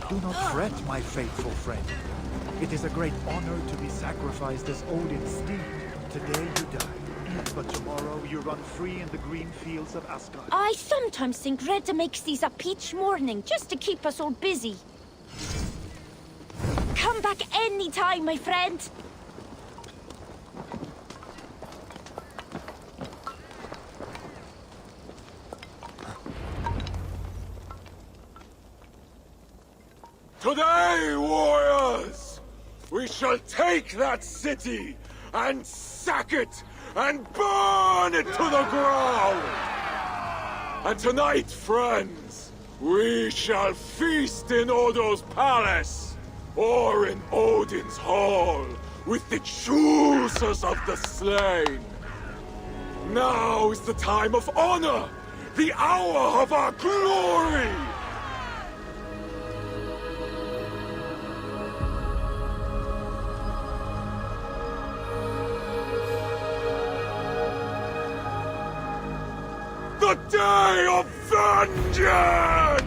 Do not fret, my faithful friend. It is a great honor to be sacrificed as Odin's steed. Today you die, but tomorrow you run free in the green fields of Asgard. I sometimes think Reda makes these a peach morning, just to keep us all busy. Come back any time, my friend. Today, warriors, we shall take that city and sack it and burn it to the ground. And tonight, friends, we shall feast in Odo's palace or in Odin's hall with the choosers of the slain. Now is the time of honor, the hour of our glory. The day of vengeance!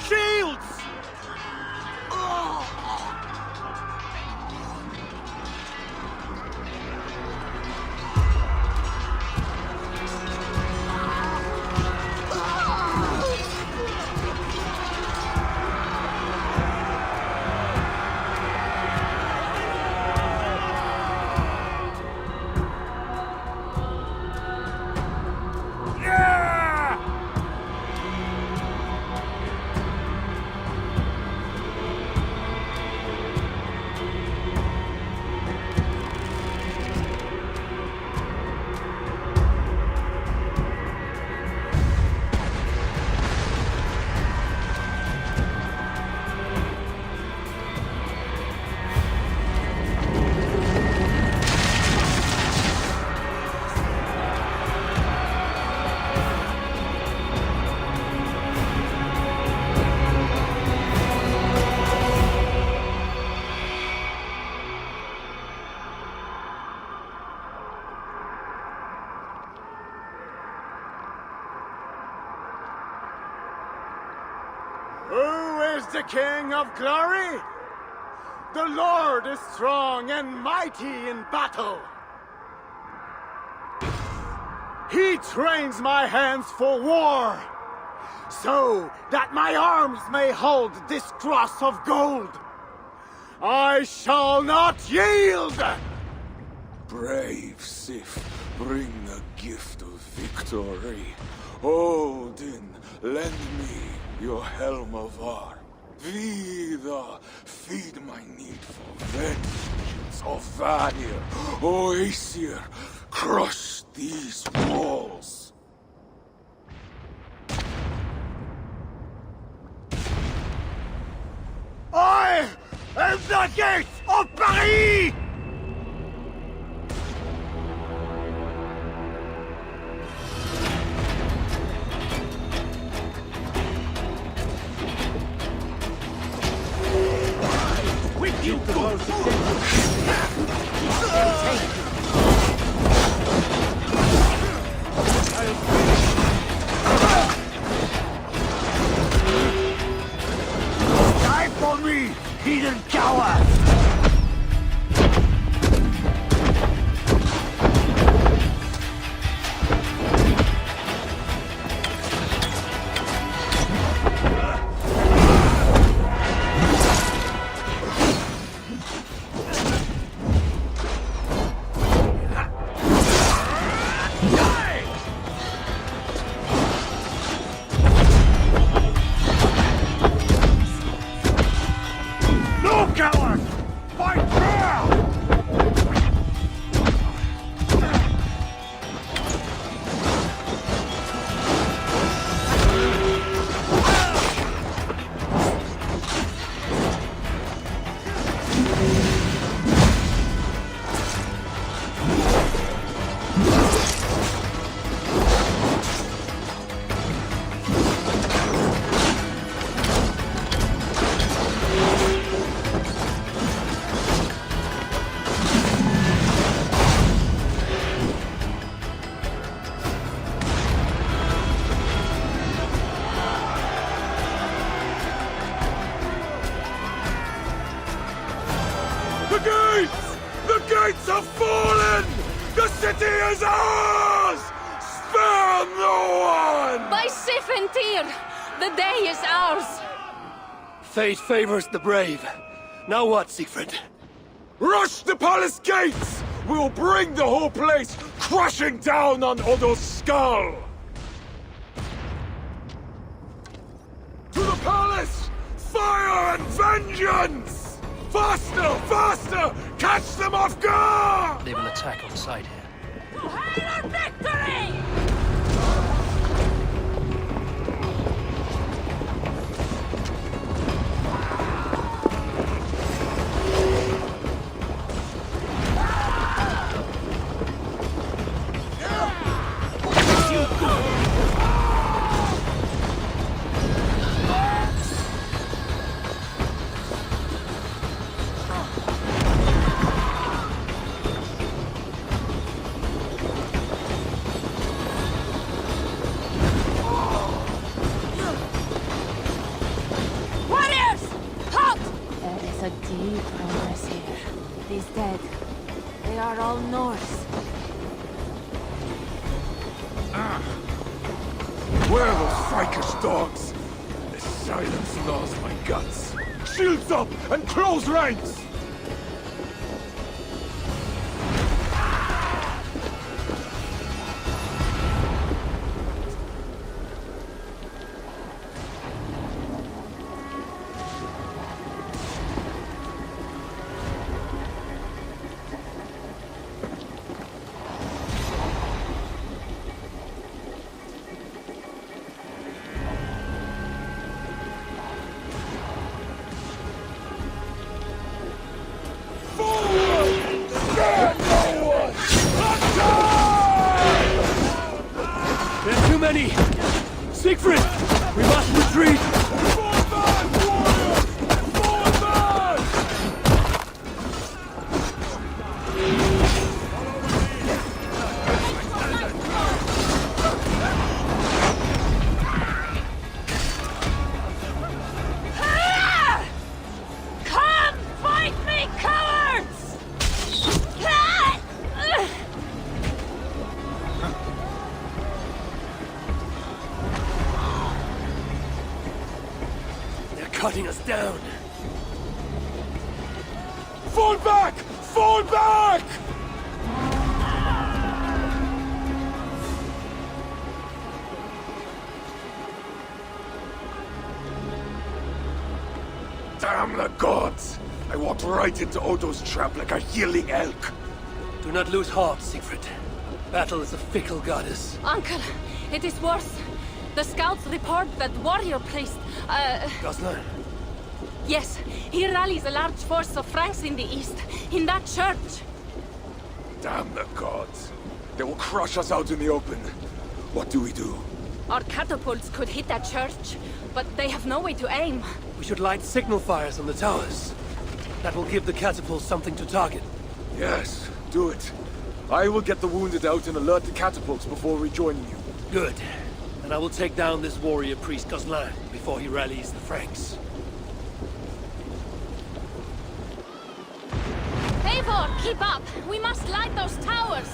Shields! Who is the King of Glory? The Lord is strong and mighty in battle. He trains my hands for war, so that my arms may hold this cross of gold. I shall not yield! Brave Sif, bring the gift of victory. Odin, lend me your helm of Var. Vida, feed my need for vengeance. Of Vanir, O Aesir, crush these walls. I am the gate of Paris! Keep the most Die for me, heathen coward! Coward! gates have fallen! The city is ours! Spare no one! By Sif and Tyr, the day is ours! Fate favors the brave. Now what, Siegfried? Rush the palace gates! We'll bring the whole place crashing down on Odo's skull! To the palace! Fire and vengeance! Faster! Faster! Catch them off guard! They will attack on sight here. To hail our victory! Where are those Viking dogs? This silence gnaws my guts. Shields up and close ranks! Siegfried! We must retreat! Come fight me, cowards! Cutting us down. Fall back! Fall back! Damn the gods! I walked right into Odo's trap like a healing elk. Do not lose heart, Siegfried. Battle is a fickle goddess. Uncle, it is worse. The scouts report that warrior priest, Goslar? yes, he rallies a large force of Franks in the east, in that church. Damn the gods. They will crush us out in the open. What do we do? Our catapults could hit that church, but they have no way to aim. We should light signal fires on the towers. That will give the catapults something to target. Yes, do it. I will get the wounded out and alert the catapults before rejoining you. Good. And I will take down this warrior priest Goslar before he rallies the Franks. Eivor, keep up! We must light those towers!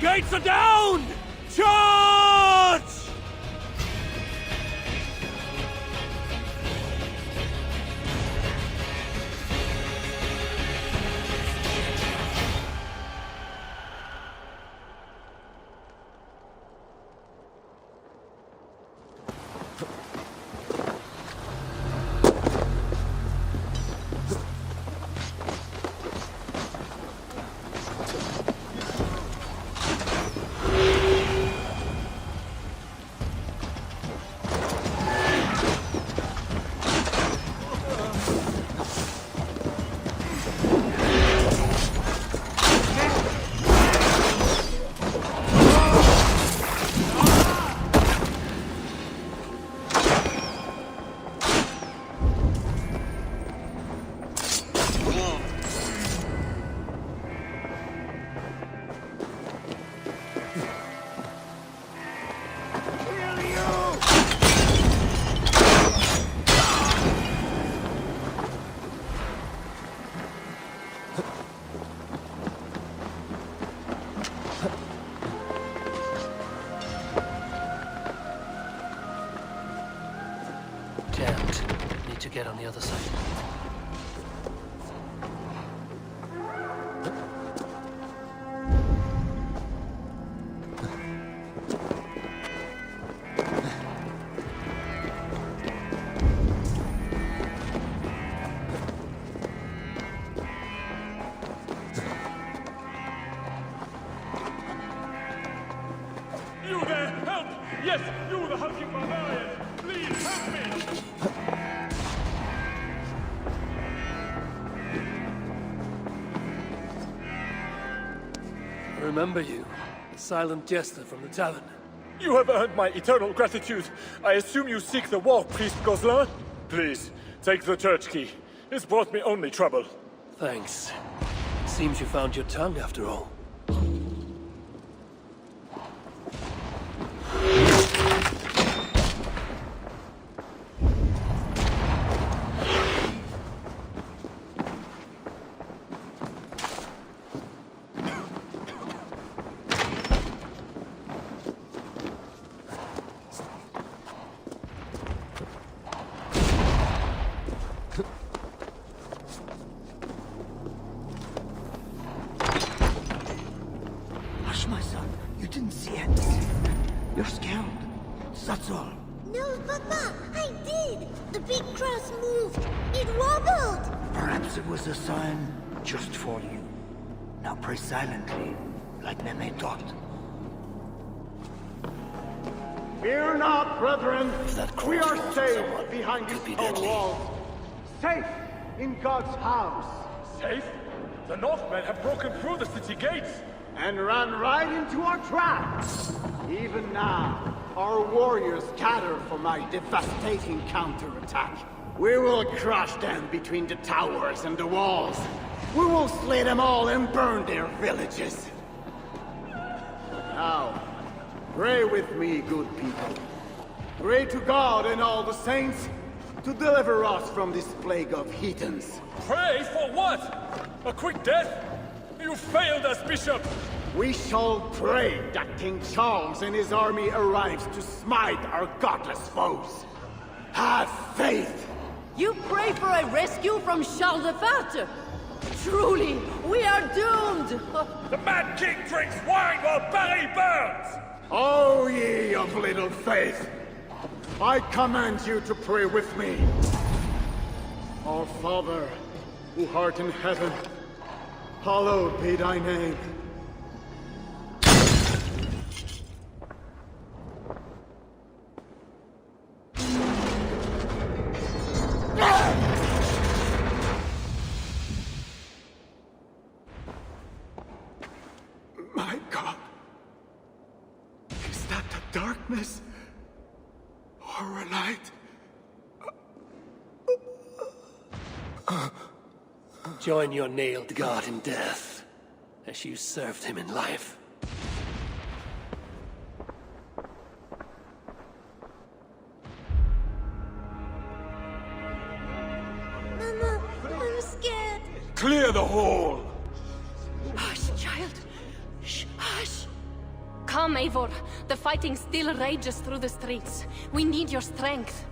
gates are down! Charge! Need to get on the other side. You there! Help! Yes, you the hunting barbarian! Please help me! I remember you, the silent jester from the tavern. You have earned my eternal gratitude. I assume you seek the war priest Gozlan? Please, take the church key. It's brought me only trouble. Thanks. Seems you found your tongue after all. Hush, my son. You didn't see anything. You're scared. That's all. No, Papa, I did. The big cross moved. It wobbled. Perhaps it was a sign just for you. Now pray silently, like Meme taught. Fear not, brethren. We are safe behind could be these stone deadly. walls. Safe in God's house. Safe? The Northmen have broken through the city gates! And ran right into our traps. Even now, our warriors gather for my devastating counterattack. We will crush them between the towers and the walls. We will slay them all and burn their villages. Now, pray with me, good people. Pray to God and all the saints to deliver us from this plague of heathens. Pray for what? A quick death? You failed us, Bishop! We shall pray that King Charles and his army arrives to smite our godless foes. Have faith! You pray for a rescue from Charles the Fat? Truly, we are doomed! The Mad King drinks wine while Barry burns! O ye of little faith, I command you to pray with me. Our Father, who art in heaven, hallowed be thy name. My God, is that the darkness or a light? Join your nailed god in death, as you served him in life. Mama, I'm scared. Clear the hall! Hush, child. Shh, hush. Come, Eivor. The fighting still rages through the streets. We need your strength.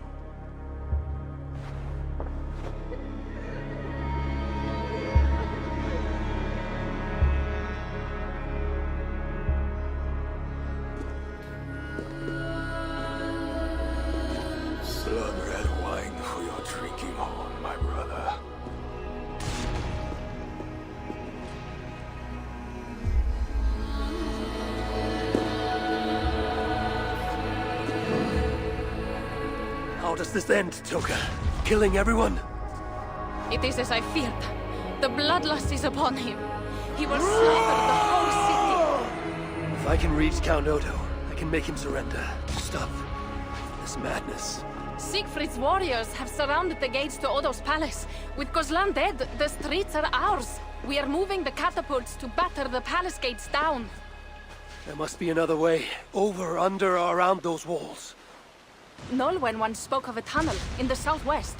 Blood red wine for your drinking horn, my brother. How does this end, Toka? Killing everyone? It is as I feared. The bloodlust is upon him. He will slaughter the whole city. If I can reach Count Odo, I can make him surrender. Stop this madness. Siegfried's warriors have surrounded the gates to Odo's palace. With Gozlan dead, the streets are ours. We are moving the catapults to batter the palace gates down. There must be another way. Over, under, or around those walls. Nolwenn once spoke of a tunnel in the southwest.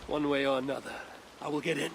One way or another, I will get in.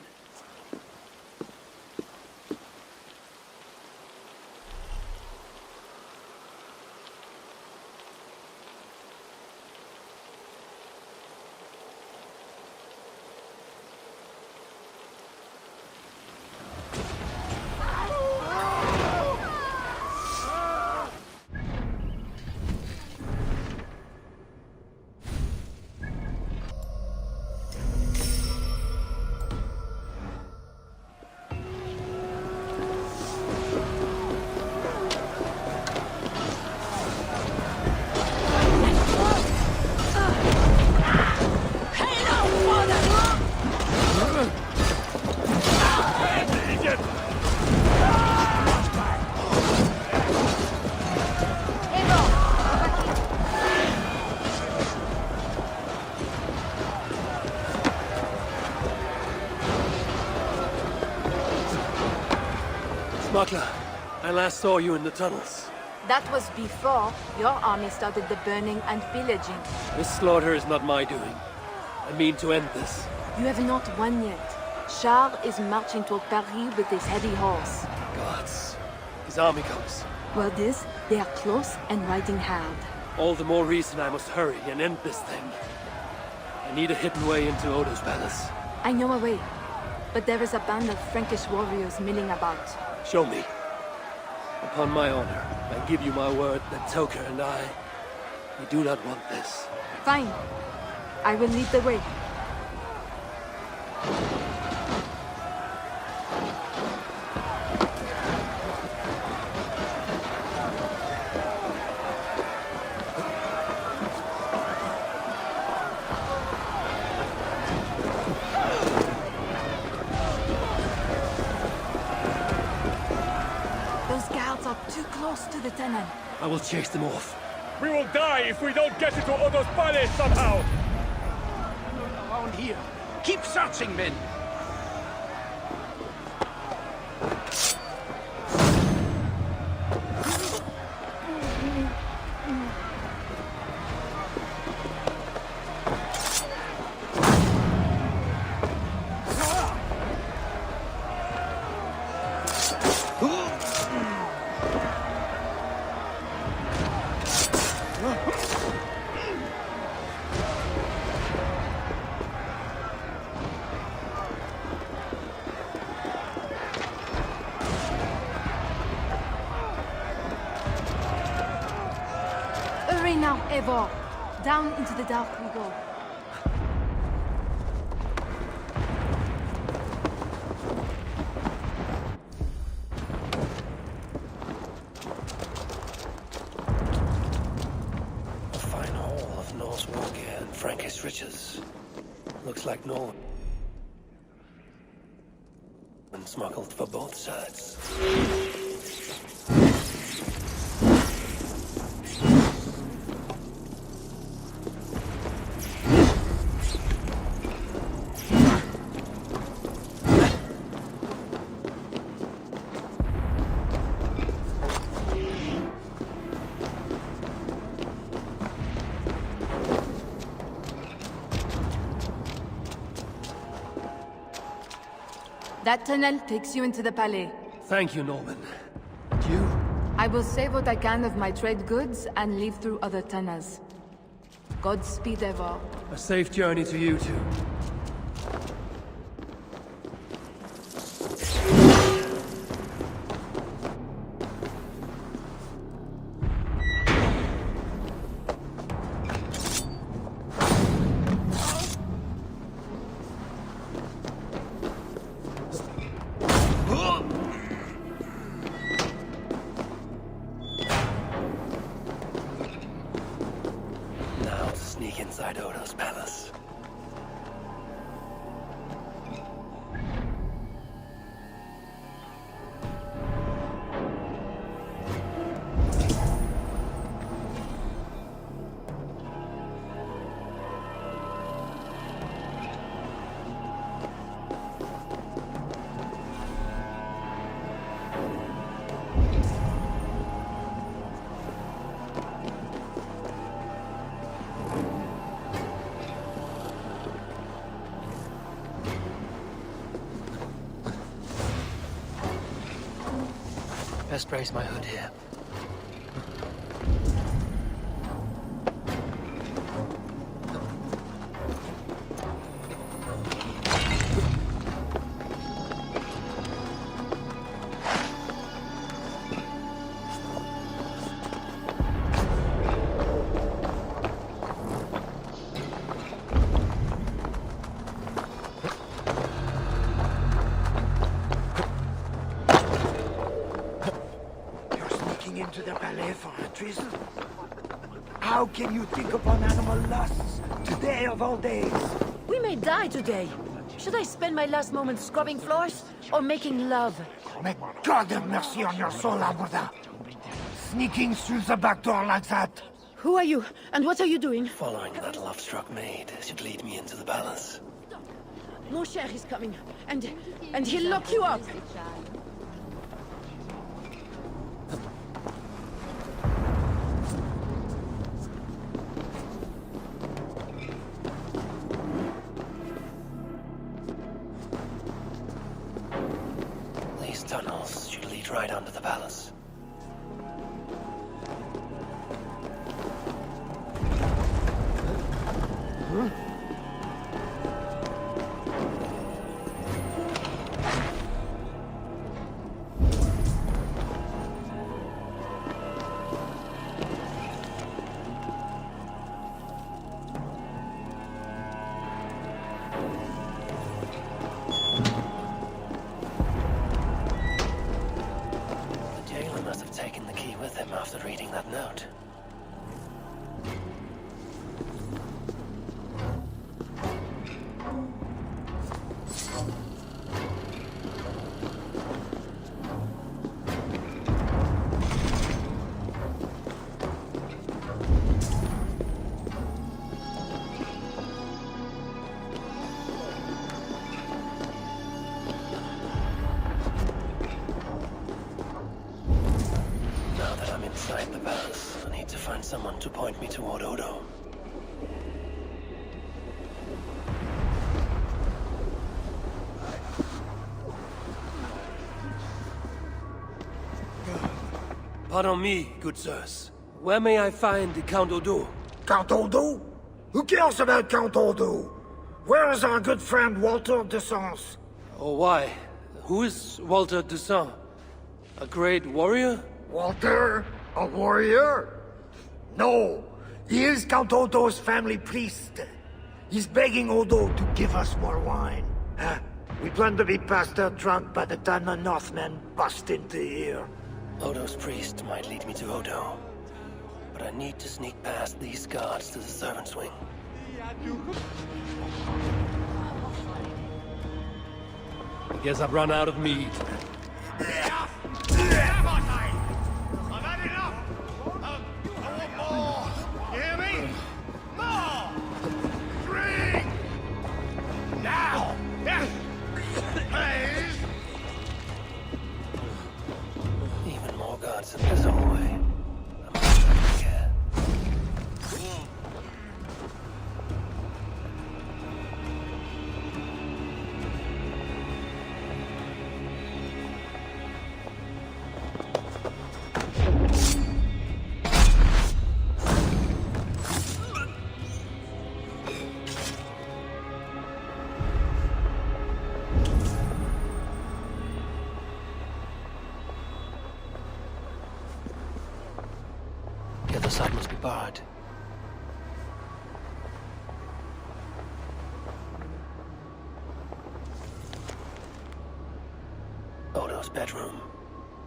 Smuggler, I last saw you in the tunnels. That was before your army started the burning and pillaging. This slaughter is not my doing. I mean to end this. You have not won yet. Charles is marching toward Paris with his heavy horse. Gods. His army comes. Well, they are close and riding hard. All the more reason I must hurry and end this thing. I need a hidden way into Odo's palace. I know a way, but there is a band of Frankish warriors milling about. Show me. Upon my honor, I give you my word that Toka and we do not want this. Fine. I will lead the way. Too close to the tunnel. I will chase them off. We will die if we don't get into Odo's palace somehow! Around here. Keep searching, men. Hurry now, Eivor. Down into the dark we go. A fine haul of Norse war gear and Frankish riches. Looks like Norway and smuggled for both sides. That tunnel takes you into the palais. Thank you, Norman. And you? I will save what I can of my trade goods and leave through other tunnels. Godspeed, Eivor. A safe journey to you two. Inside Odo's palace. Best raise my hood here. Into the ballet for a treason? How can you think upon animal lusts today of all days? We may die today. Should I spend my last moments scrubbing floors or making love? May God have mercy on your soul, Alberta. Sneaking through the back door like that. Who are you, and what are you doing? Following that love-struck maid should lead me into the palace. Mon cher is coming, and he'll lock you up. Tunnels should lead right under the palace. After reading that note. Inside the palace, I need to find someone to point me toward Odo. Pardon me, good sirs. Where may I find Count Odo? Count Odo? Who cares about Count Odo? Where is our good friend Walter de Sens? Oh, why? Who is Walter de Sens? A great warrior? Walter? A warrior? No. He is Count Odo's family priest. He's begging Odo to give us more wine. We plan to be passed out drunk by the time the Northmen bust into here. Odo's priest might lead me to Odo. But I need to sneak past these guards to the servants' wing. I guess I've run out of meat. Even more guards in this hallway. I must take care. bard. Odo's bedroom.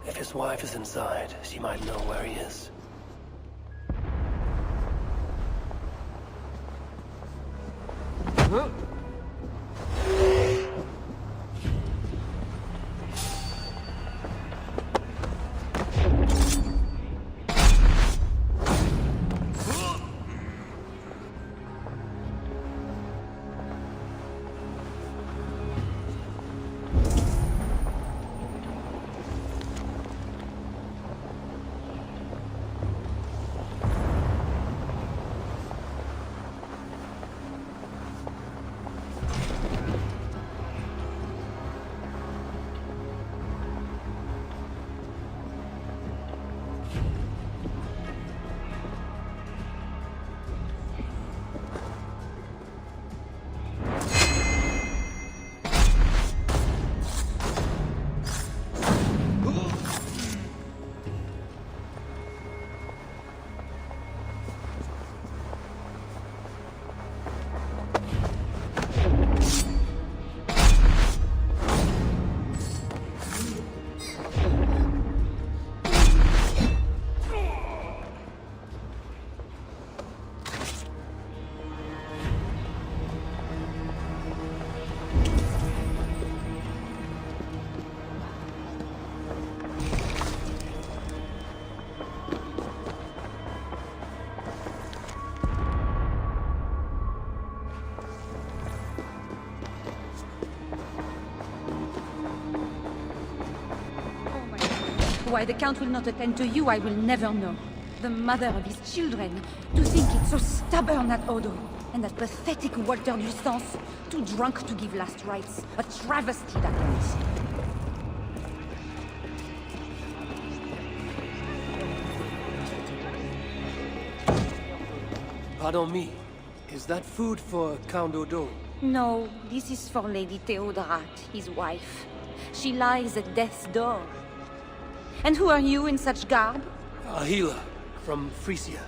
If his wife is inside, she might know where he is. Huh? Why the Count will not attend to you, I will never know. The mother of his children. To think it's so stubborn at Odo. And that pathetic Walter Dustance. Too drunk to give last rites. A travesty, that is. Pardon me. Is that food for Count Odo? No, this is for Lady Theodorat, his wife. She lies at death's door. And who are you in such garb? A healer from Frisia.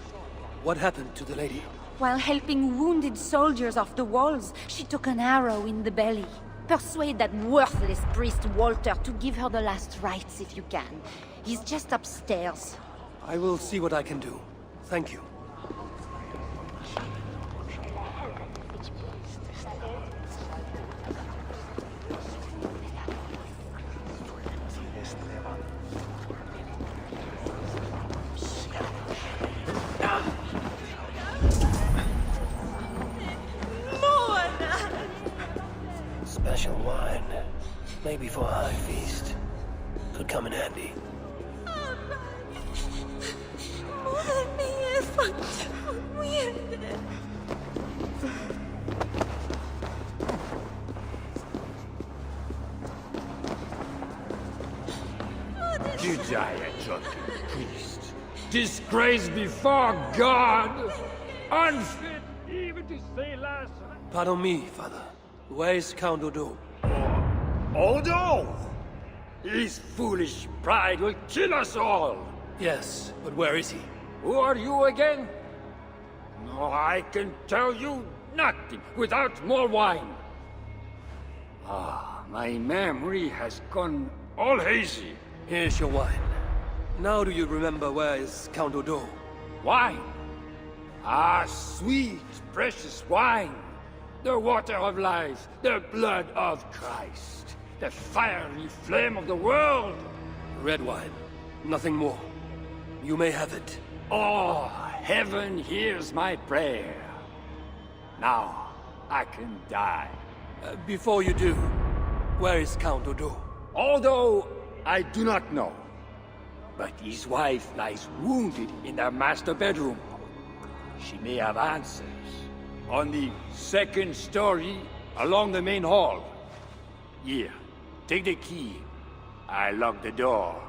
What happened to the lady? While helping wounded soldiers off the walls, she took an arrow in the belly. Persuade that worthless priest Walter to give her the last rites if you can. He's just upstairs. I will see what I can do. Thank you. Special wine. Maybe for a high feast. Could come in handy. You die a drunken priest. Disgrace before God. Unfit even to say last. Pardon me, father. Where is Count Odo? Odo! His foolish pride will kill us all! Yes, but where is he? Who are you again? No, I can tell you nothing without more wine. Ah, my memory has gone all hazy. Here's your wine. Now do you remember where is Count Odo? Wine? Ah, sweet, precious wine. The water of life, the blood of Christ, the fiery flame of the world. Red wine, nothing more. You may have it. Oh, heaven hears my prayer. Now, I can die. Before you do, where is Count Odo? Although I do not know. But his wife lies wounded in their master bedroom. She may have answers. On the second story, along the main hall. Here, take the key. I locked the door.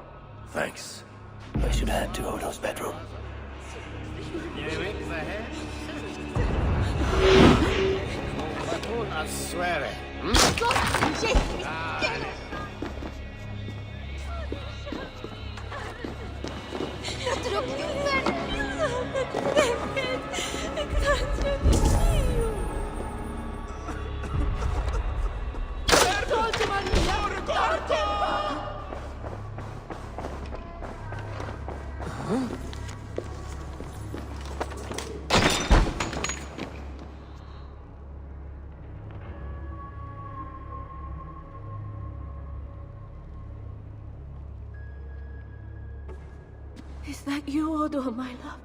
Thanks. I should head to Odo's bedroom. I swear it. Notre Dieu, Is that you, Odo, my love?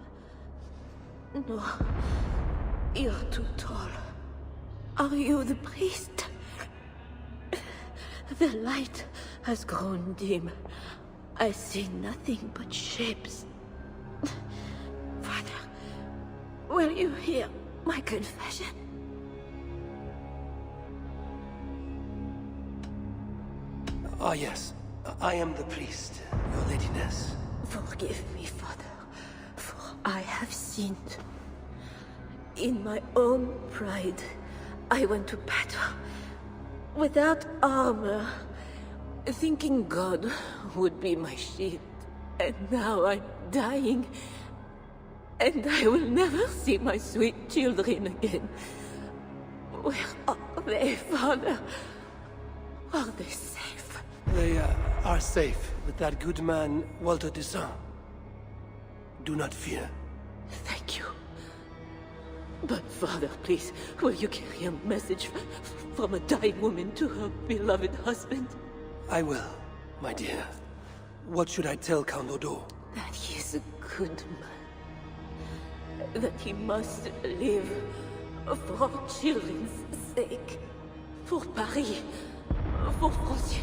No. You're too tall. Are you the priest? The light has grown dim. I see nothing but shapes. Father, will you hear my confession? Ah, yes. I am the priest, your ladiness. Forgive me, Father, for I have sinned. In my own pride, I went to battle without armor, thinking God would be my shield. And now I'm dying, and I will never see my sweet children again. Where are they, Father? Are they safe? They are safe with that good man, Walter Toussaint. Do not fear. Thank you. But Father, please, will you carry a message from a dying woman to her beloved husband? I will, my dear. What should I tell Count Odo? That he is a good man. That he must live for our children's sake. For Paris. For Francia.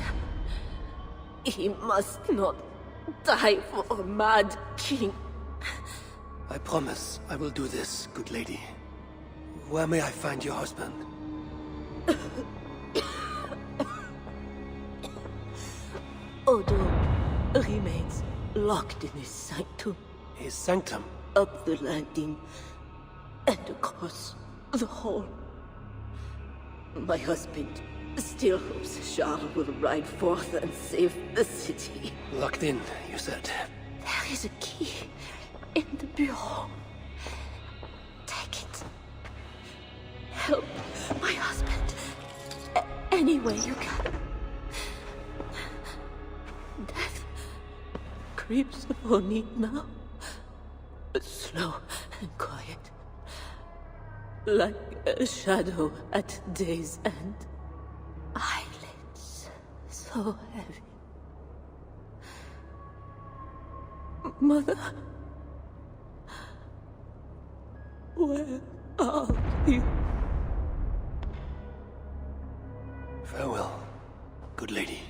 He must not die for a mad king. I promise I will do this, good lady. Where may I find your husband? Odo remains locked in his sanctum. His sanctum? Up the landing and across the hall. My husband still hopes Charles will ride forth and save the city. Locked in, you said. There is a key in the bureau. Take it. Help my husband any way you can. Death creeps upon me now, slow and quiet, like a shadow at day's end. Eyelids so heavy. Mother, where are you? Farewell, good lady.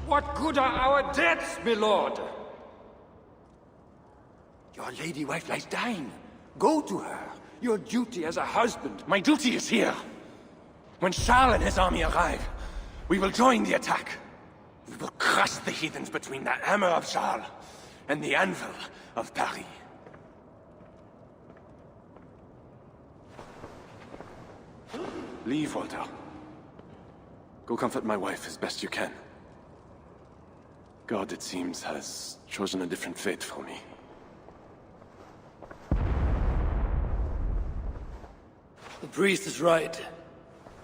What good are our deaths, my lord? Your lady wife lies dying. Go to her. Your duty as a husband. My duty is here. When Charles and his army arrive, we will join the attack. We will crush the heathens between the hammer of Charles and the anvil of Paris. Leave, Walter. Go comfort my wife as best you can. God, it seems, has chosen a different fate for me. The priest is right.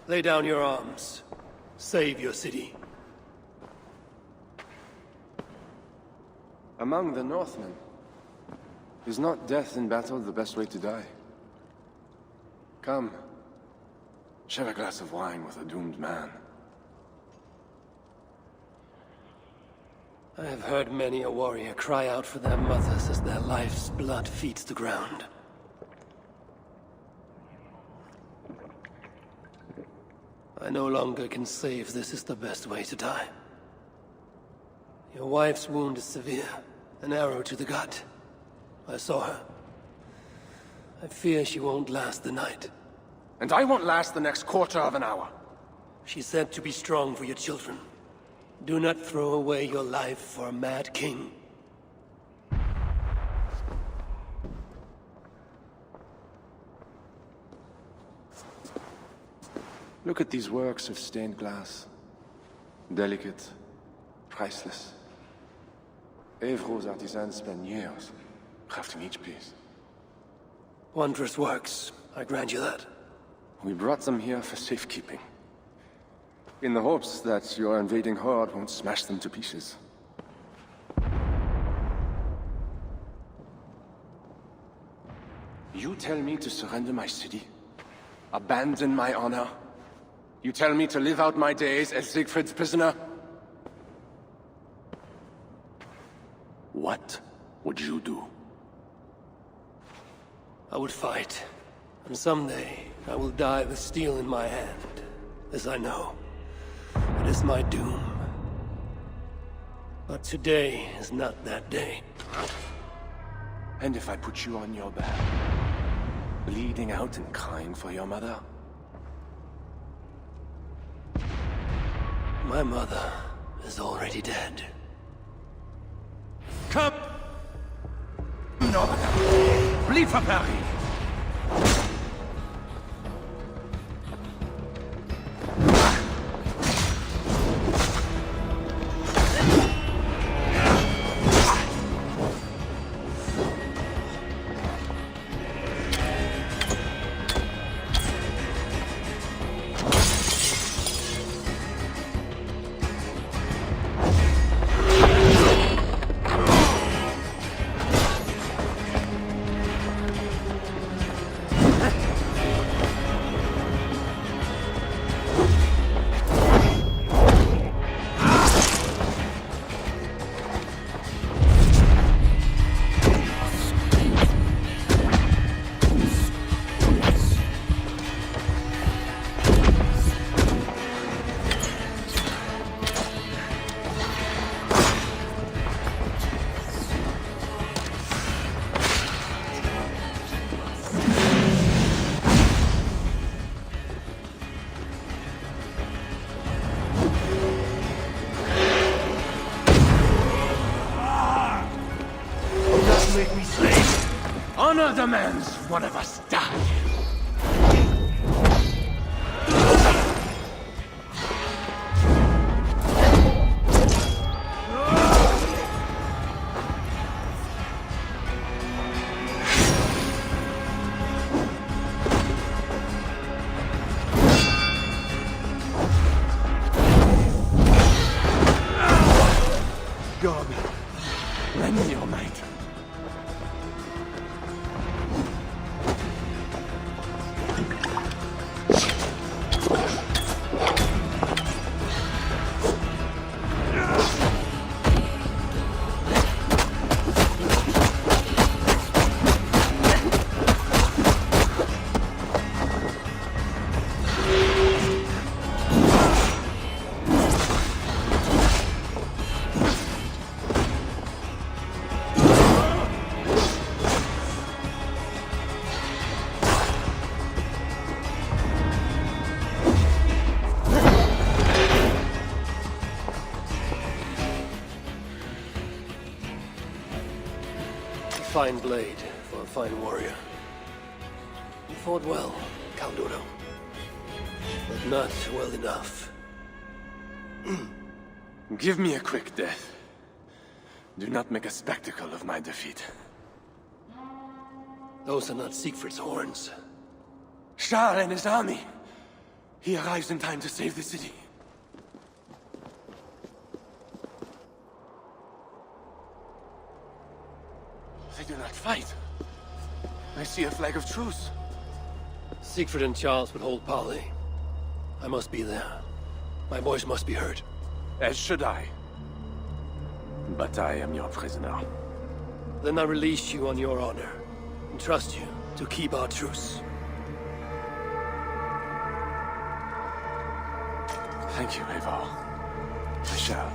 Lay down your arms. Save your city. Among the Northmen, is not death in battle the best way to die? Come, share a glass of wine with a doomed man. I have heard many a warrior cry out for their mothers as their life's blood feeds the ground. I no longer can say if this is the best way to die. Your wife's wound is severe. An arrow to the gut. I saw her. I fear she won't last the night. And I won't last the next quarter of an hour. She said to be strong for your children. Do not throw away your life for a mad king. Look at these works of stained glass. Delicate, priceless. Eivor's artisans spend years crafting each piece. Wondrous works, I grant you that. We brought them here for safekeeping. In the hopes that your invading horde won't smash them to pieces. You tell me to surrender my city? Abandon my honor? You tell me to live out my days as Siegfried's prisoner? What would you do? I would fight. And someday, I will die with steel in my hand. As I know, it is my doom. But today is not that day. And if I put you on your back, bleeding out and crying for your mother? My mother is already dead. Come! Norther! Bleed for Paris! Honor demands one of us die. God, Lend me your might. A fine blade for a fine warrior. You fought well, Count Odo. But not well enough. Give me a quick death. Do not make a spectacle of my defeat. Those are not Siegfried's horns. Shar and his army. He arrives in time to save the city. They do not fight. I see a flag of truce. Siegfried and Charles would hold parley. I must be there. My voice must be heard. As should I. But I am your prisoner. Then I release you on your honor, and trust you to keep our truce. Thank you, Eivor. I shall.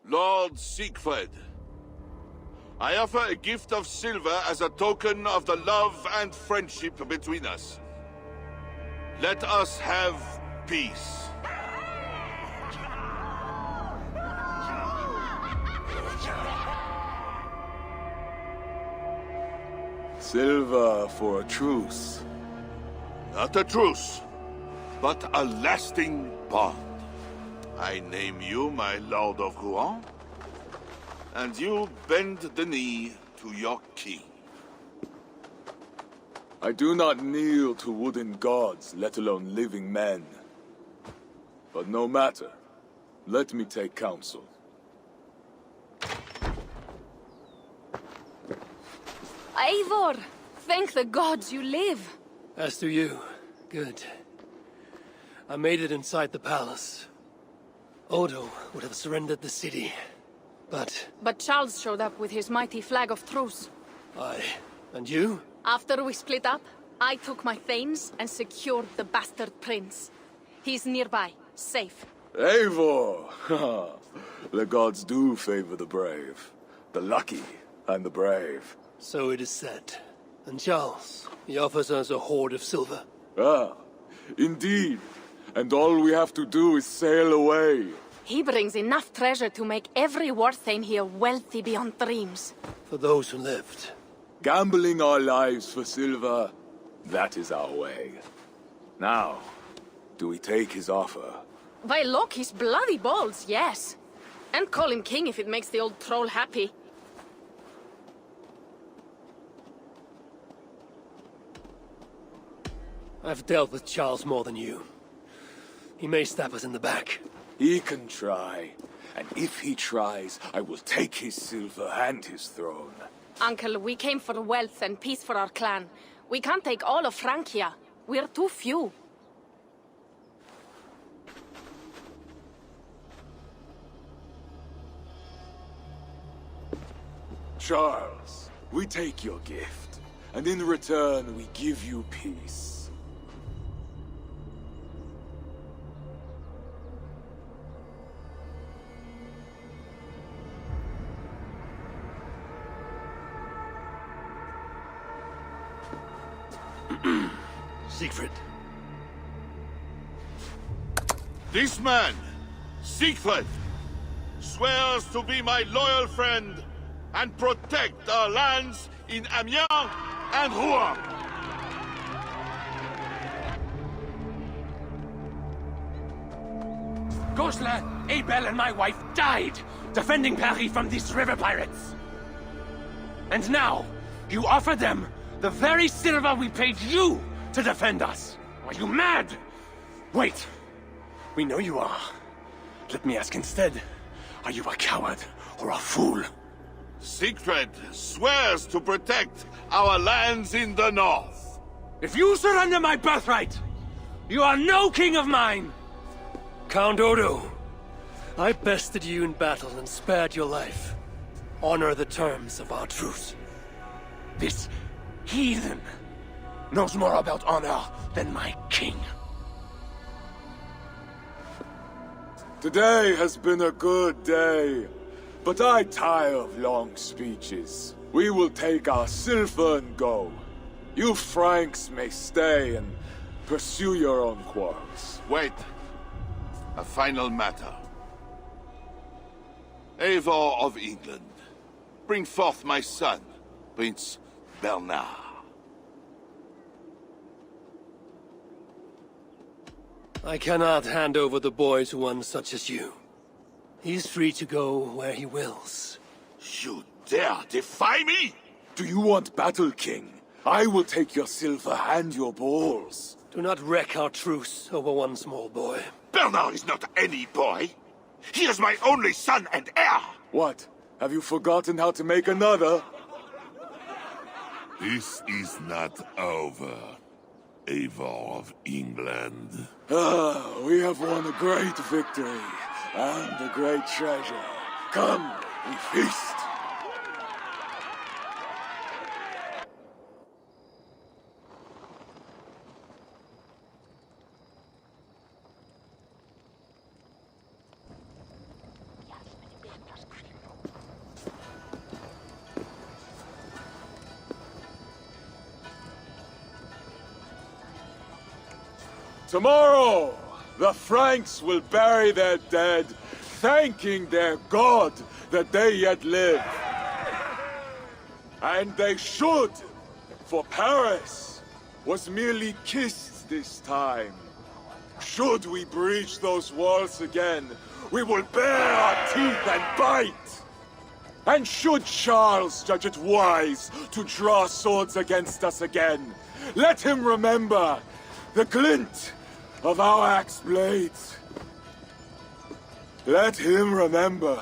Lord Siegfried, I offer a gift of silver as a token of the love and friendship between us. Let us have peace. Silver for a truce. Not a truce. but a lasting bond. I name you my Lord of Rouen, and you bend the knee to your king. I do not kneel to wooden gods, let alone living men. But no matter. Let me take counsel. Eivor! Thank the gods you live! As do you. Good. I made it inside the palace. Odo would have surrendered the city, but... But Charles showed up with his mighty flag of truce. Aye. And you? After we split up, I took my thanes and secured the bastard prince. He's nearby, safe. Eivor! The gods do favor the brave. The lucky and the brave. So it is said. And Charles, he offers us a hoard of silver. Ah, indeed. And all we have to do is sail away. He brings enough treasure to make every warthane here wealthy beyond dreams. For those who lived. Gambling our lives for silver, that is our way. Now, do we take his offer? By Loki's bloody balls, yes. And call him king if it makes the old troll happy. I've dealt with Charles more than you. He may stab us in the back. He can try. And if he tries, I will take his silver and his throne. Uncle, we came for wealth and peace for our clan. We can't take all of Francia. We're too few. Charles, we take your gift, and in return we give you peace. Siegfried. This man, Siegfried, swears to be my loyal friend and protect our lands in Amiens and Rouen. Gosselin, Abel and my wife died defending Paris from these river pirates. And now, you offer them the very silver we paid you to defend us. Are you mad? Wait. We know you are. Let me ask instead, are you a coward or a fool? Siegfried swears to protect our lands in the north. If you surrender my birthright, you are no king of mine! Count Odo, I bested you in battle and spared your life. Honor the terms of our truce. This heathen knows more about honor than my king. Today has been a good day, but I tire of long speeches. We will take our silver and go. You Franks may stay and pursue your own quarrels. Wait. A final matter. Eivor of England, bring forth my son, Prince Bernard. I cannot hand over the boy to one such as you. He's free to go where he wills. You dare defy me? Do you want battle, King? I will take your silver and your balls. Do not wreck our truce over one small boy. Bernard is not any boy. He is my only son and heir. What? Have you forgotten how to make another? This is not over, Eivor of England. Ah, we have won a great victory and a great treasure. Come, we feast. Tomorrow, the Franks will bury their dead, thanking their god that they yet live. And they should, for Paris was merely kissed this time. Should we breach those walls again, we will bare our teeth and bite! And should Charles judge it wise to draw swords against us again, let him remember the glint of our axe blades. Let him remember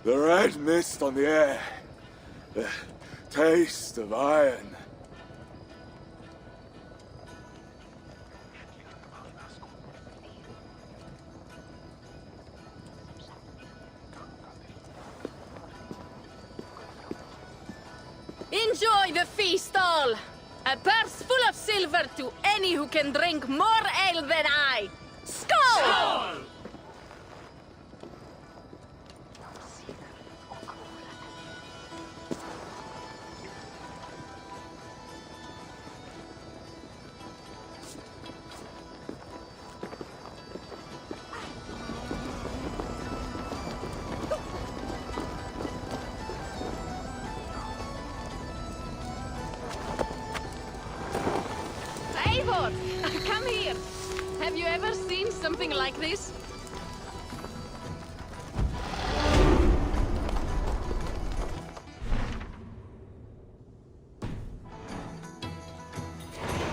the red mist on the air, the taste of iron. Enjoy the feast all! A purse full of silver to any who can drink more ale than I! Skål! Skål! Eivor, come here. Have you ever seen something like this?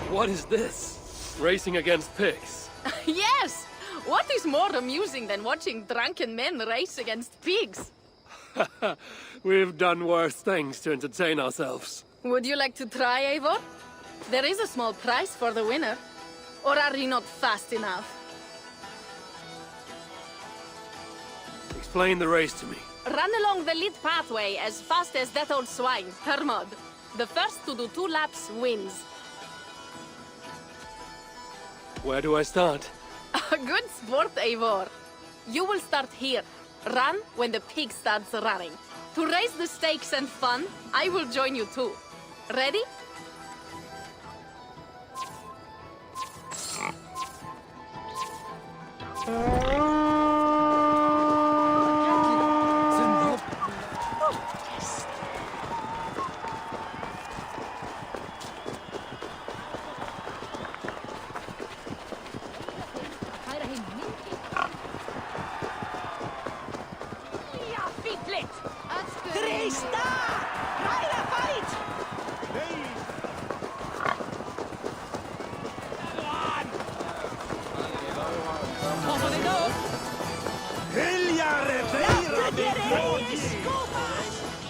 What is this? Racing against pigs? Yes! What is more amusing than watching drunken men race against pigs? We've done worse things to entertain ourselves. Would you like to try, Eivor? There is a small prize for the winner. Or are you not fast enough? Explain the race to me. Run along the lit pathway as fast as that old swine, Hermod. The first to do 2 laps wins. Where do I start? Good sport, Eivor. You will start here. Run when the pig starts running. To raise the stakes and fun, I will join you too. Ready?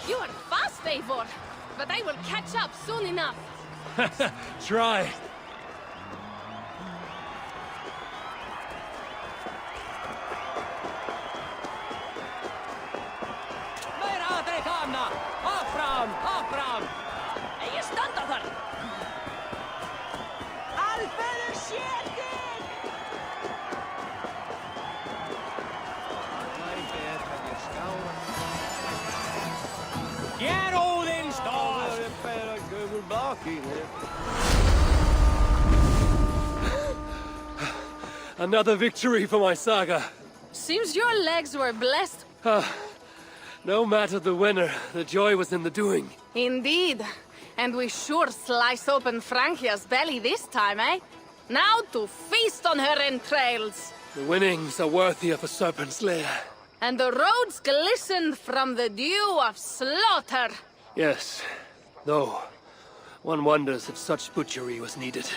You are fast, Eivor, but I will catch up soon enough. Try. Another victory for my saga. Seems your legs were blessed. No matter the winner, the joy was in the doing. Indeed. And we sure slice open Frankia's belly this time, eh? Now to feast on her entrails. The winnings are worthy of a serpent's lair. And the roads glistened from the dew of slaughter. Yes, though one wonders if such butchery was needed.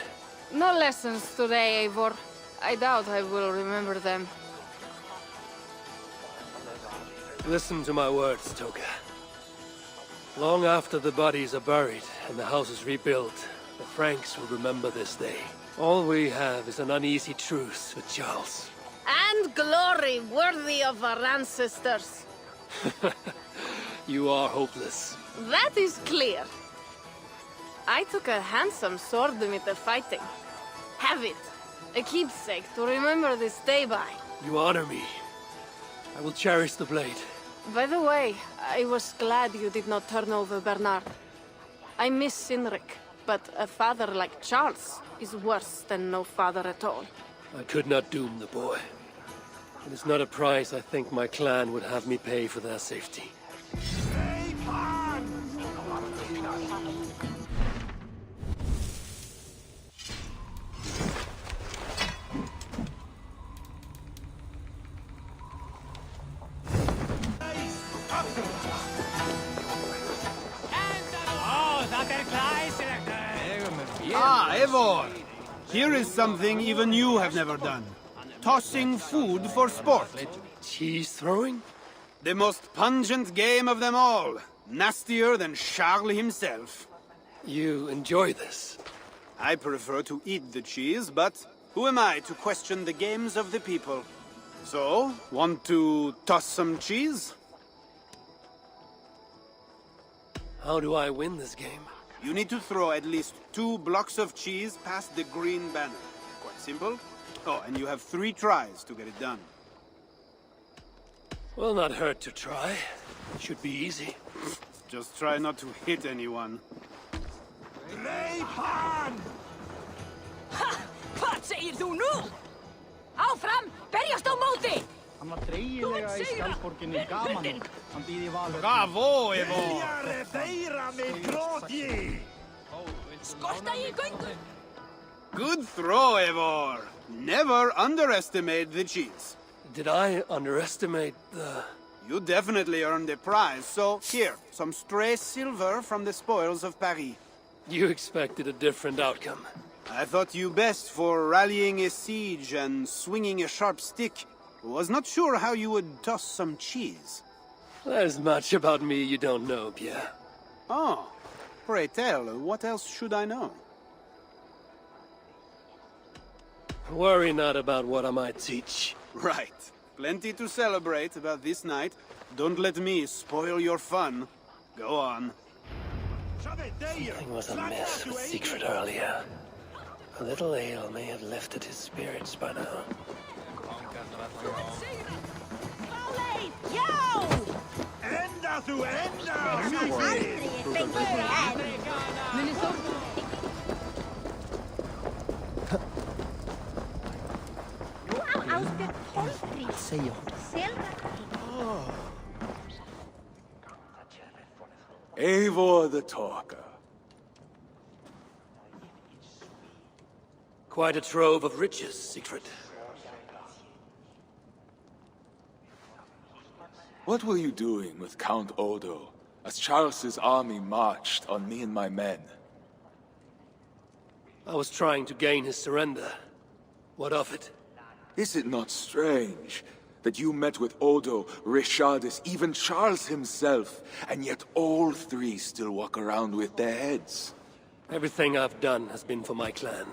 No lessons today, Eivor. I doubt I will remember them. Listen to my words, Toka. Long after the bodies are buried and the house is rebuilt, the Franks will remember this day. All we have is an uneasy truce with Charles. And glory worthy of our ancestors. You are hopeless. That is clear. I took a handsome sword with the fighting. Have it. A keepsake to remember this day by. You honor me. I will cherish the blade. By the way, I was glad you did not turn over Bernard. I miss Sinric, but a father like Charles is worse than no father at all. I could not doom the boy. It is not a price I think my clan would have me pay for their safety. Eivor, here is something even you have never done. Tossing food for sport. Cheese throwing? The most pungent game of them all. Nastier than Charles himself. You enjoy this? I prefer to eat the cheese, but who am I to question the games of the people? So, want to toss some cheese? How do I win this game? You need to throw at least 2 blocks of cheese past the green banner. Quite simple. Oh, and you have 3 tries to get it done. Will not hurt to try. Should be easy. Just try not to hit anyone. Leipan! Hvað segir þú nú? Áfram, berjast á móti! Hann var dreigilega í skjaldborginni gaman. Hann býði í Valhalla. Bravo, Eivor! Viljare feira með grótji! Skorta í göngu! Good throw, Eivor! Never underestimate the cheese. Did I underestimate the... You definitely earned a prize, so here, some stray silver from the spoils of Paris. You expected a different outcome. I thought you best for rallying a siege and swinging a sharp stick. Was not sure how you would toss some cheese. There's much about me you don't know, Pierre. Oh, pray tell, what else should I know? Worry not about what I might teach. Right. Plenty to celebrate about this night. Don't let me spoil your fun. Go on. Something was amiss with Siegfried earlier. A little ale may have lifted his spirits by now. Enda þú enda! Eivor the Talker. Quite a trove of riches, Siegfried. What were you doing with Count Odo as Charles's army marched on me and my men? I was trying to gain his surrender. What of it? Is it not strange that you met with Odo, Richardus, even Charles himself, and yet all 3 still walk around with their heads? Everything I've done has been for my clan.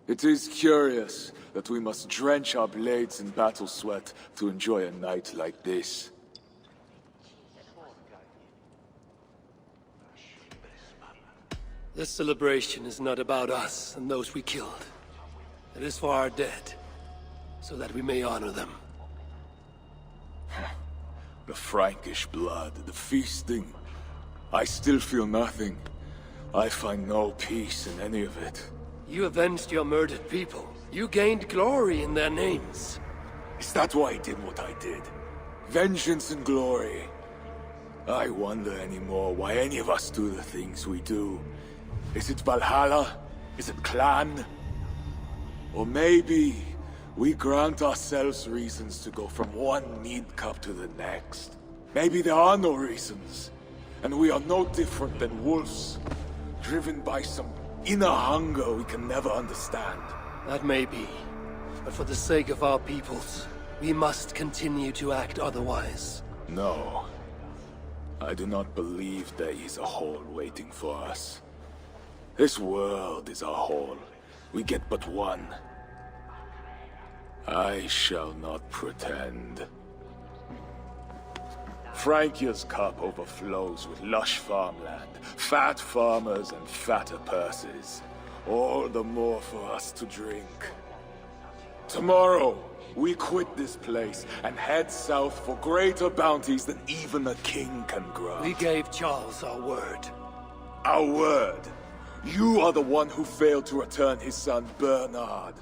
It is curious that we must drench our blades in battle sweat to enjoy a night like this. This celebration is not about us and those we killed. It is for our dead, so that we may honor them. The Frankish blood, the feasting. I still feel nothing. I find no peace in any of it. You avenged your murdered people. You gained glory in their names. Is that why I did what I did? Vengeance and glory. I wonder anymore why any of us do the things we do. Is it Valhalla? Is it clan? Or maybe we grant ourselves reasons to go from one mead cup to the next. Maybe there are no reasons, and we are no different than wolves, driven by some inner hunger we can never understand. That may be, but for the sake of our peoples, we must continue to act otherwise. No. I do not believe there is a hole waiting for us. This world is our hole. We get but one. I shall not pretend. Francia's cup overflows with lush farmland, fat farmers and fatter purses. All the more for us to drink. Tomorrow, we quit this place and head south for greater bounties than even a king can grant. We gave Charles our word. Our word? You are the one who failed to return his son, Bernard.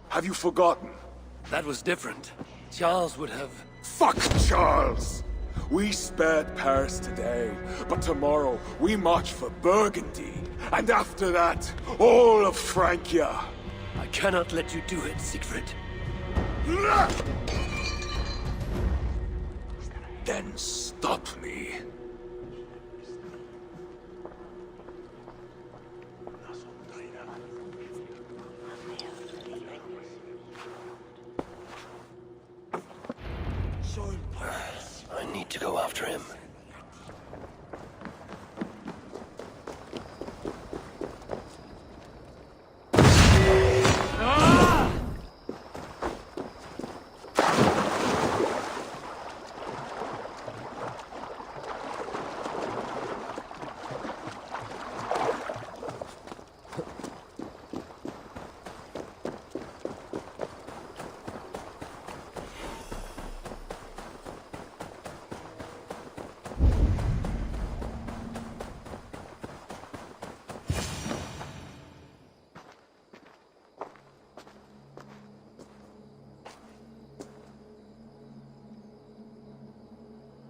Have you forgotten? That was different. Charles would have... Fuck Charles! We spared Paris today, but tomorrow we march for Burgundy. And after that, all of Francia. I cannot let you do it, Siegfried. Then stop me. I need to go after him.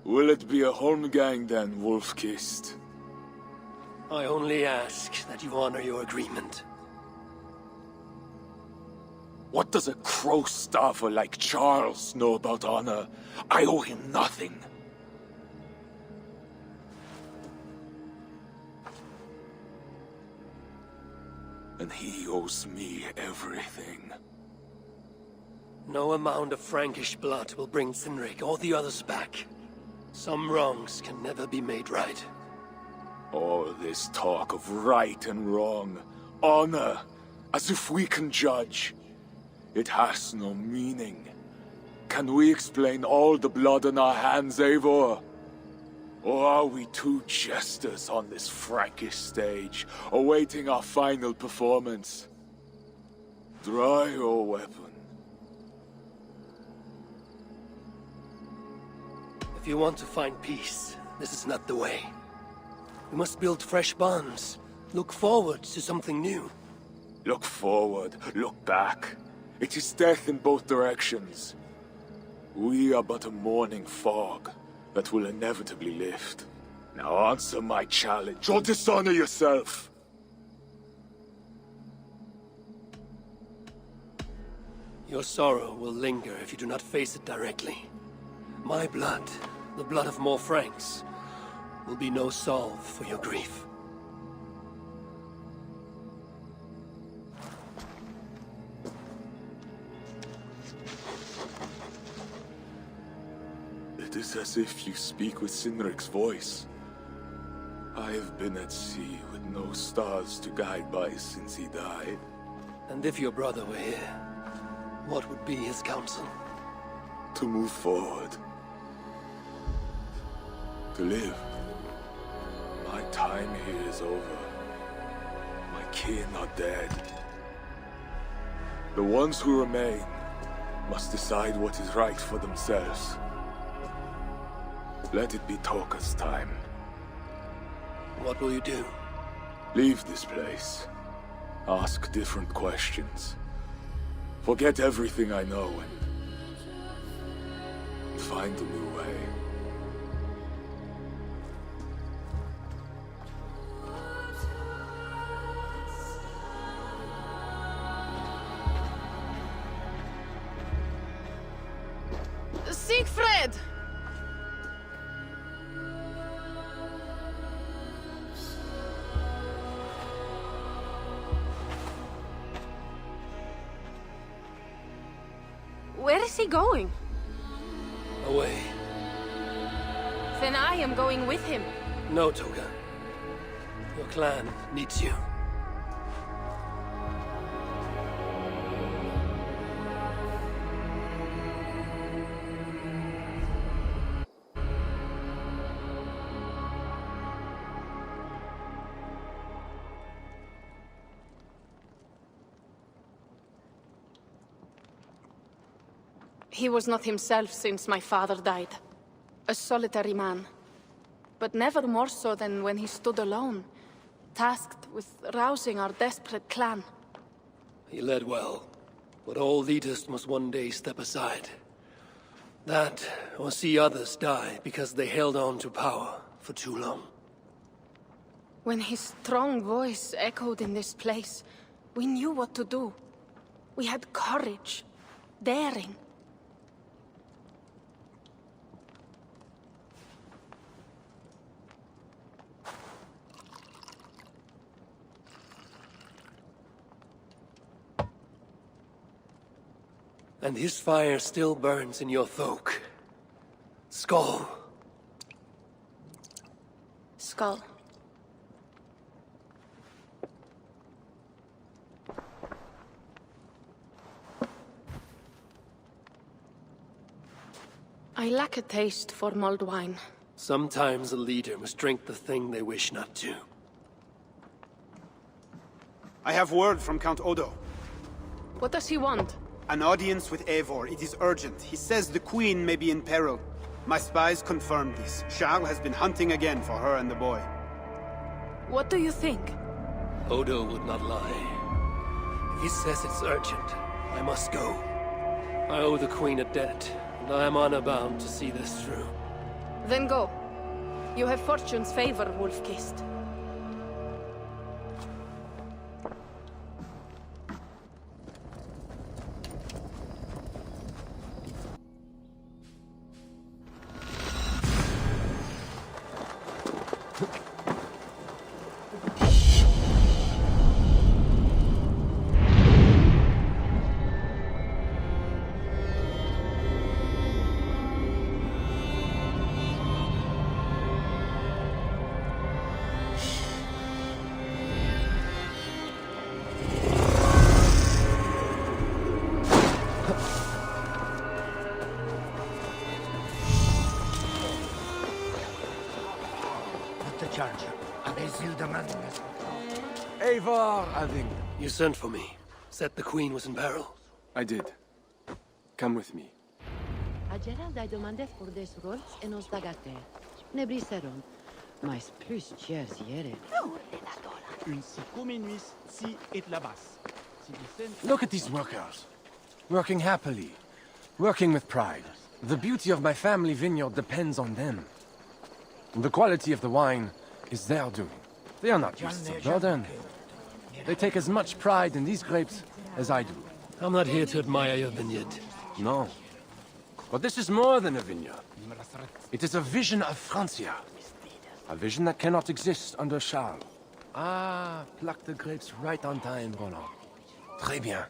Will it be a Holmgang then, Wolfkist? I only ask that you honor your agreement. What does a crow-staffer like Charles know about honor? I owe him nothing. And he owes me everything. No amount of Frankish blood will bring Cynric or the others back. Some wrongs can never be made right. All this talk of right and wrong, honor, as if we can judge. It has no meaning. Can we explain all the blood on our hands, Eivor? Or are we two jesters on this Frankish stage, awaiting our final performance? Draw your weapon. If you want to find peace, this is not the way. We must build fresh bonds. Look forward to something new. Look forward, look back. It is death in both directions. We are but a morning fog that will inevitably lift. Now answer my challenge, or dishonor yourself! Your sorrow will linger if you do not face it directly. My blood, the blood of more Franks, will be no salve for your grief. It is as if you speak with Cynric's voice. I have been at sea with no stars to guide by since he died. And if your brother were here, what would be his counsel? To move forward. To live. My time here is over. My kin are dead. The ones who remain must decide what is right for themselves. Let it be Toka's time. What will you do? Leave this place. Ask different questions. Forget everything I know and find a new way. Siegfried! Where is he going? Away. Then I am going with him. No, Toga. Your clan needs you. He was not himself since my father died. A solitary man. But never more so than when he stood alone, tasked with rousing our desperate clan. He led well, but all leaders must one day step aside. That, or see others die because they held on to power for too long. When his strong voice echoed in this place, we knew what to do. We had courage, daring. And his fire still burns in your folk. Skull. Skull. I lack a taste for mulled wine. Sometimes a leader must drink the thing they wish not to. I have word from Count Odo. What does he want? An audience with Eivor. It is urgent. He says the Queen may be in peril. My spies confirmed this. Charles has been hunting again for her and the boy. What do you think? Odo would not lie. If he says it's urgent, I must go. I owe the Queen a debt, and I am honor-bound to see this through. Then go. You have fortune's favor, Wolf-Kissed. Eivor, Aving. You sent for me. Said the Queen was in peril. I did. Come with me. Ageral ai demandez por des rolls en os dagate. Ne briseron. Mais plus chers iere. Une sicuminuis si et labas. Look at these workers. Working happily. Working with pride. The beauty of my family vineyard depends on them. The quality of the wine is their doing. They are not used to burden. They take as much pride in these grapes as I do. I'm not here to admire your vineyard. No. But this is more than a vineyard. It is a vision of Francia. A vision that cannot exist under Charles. Ah, pluck the grapes right on time, Roland. Très bien.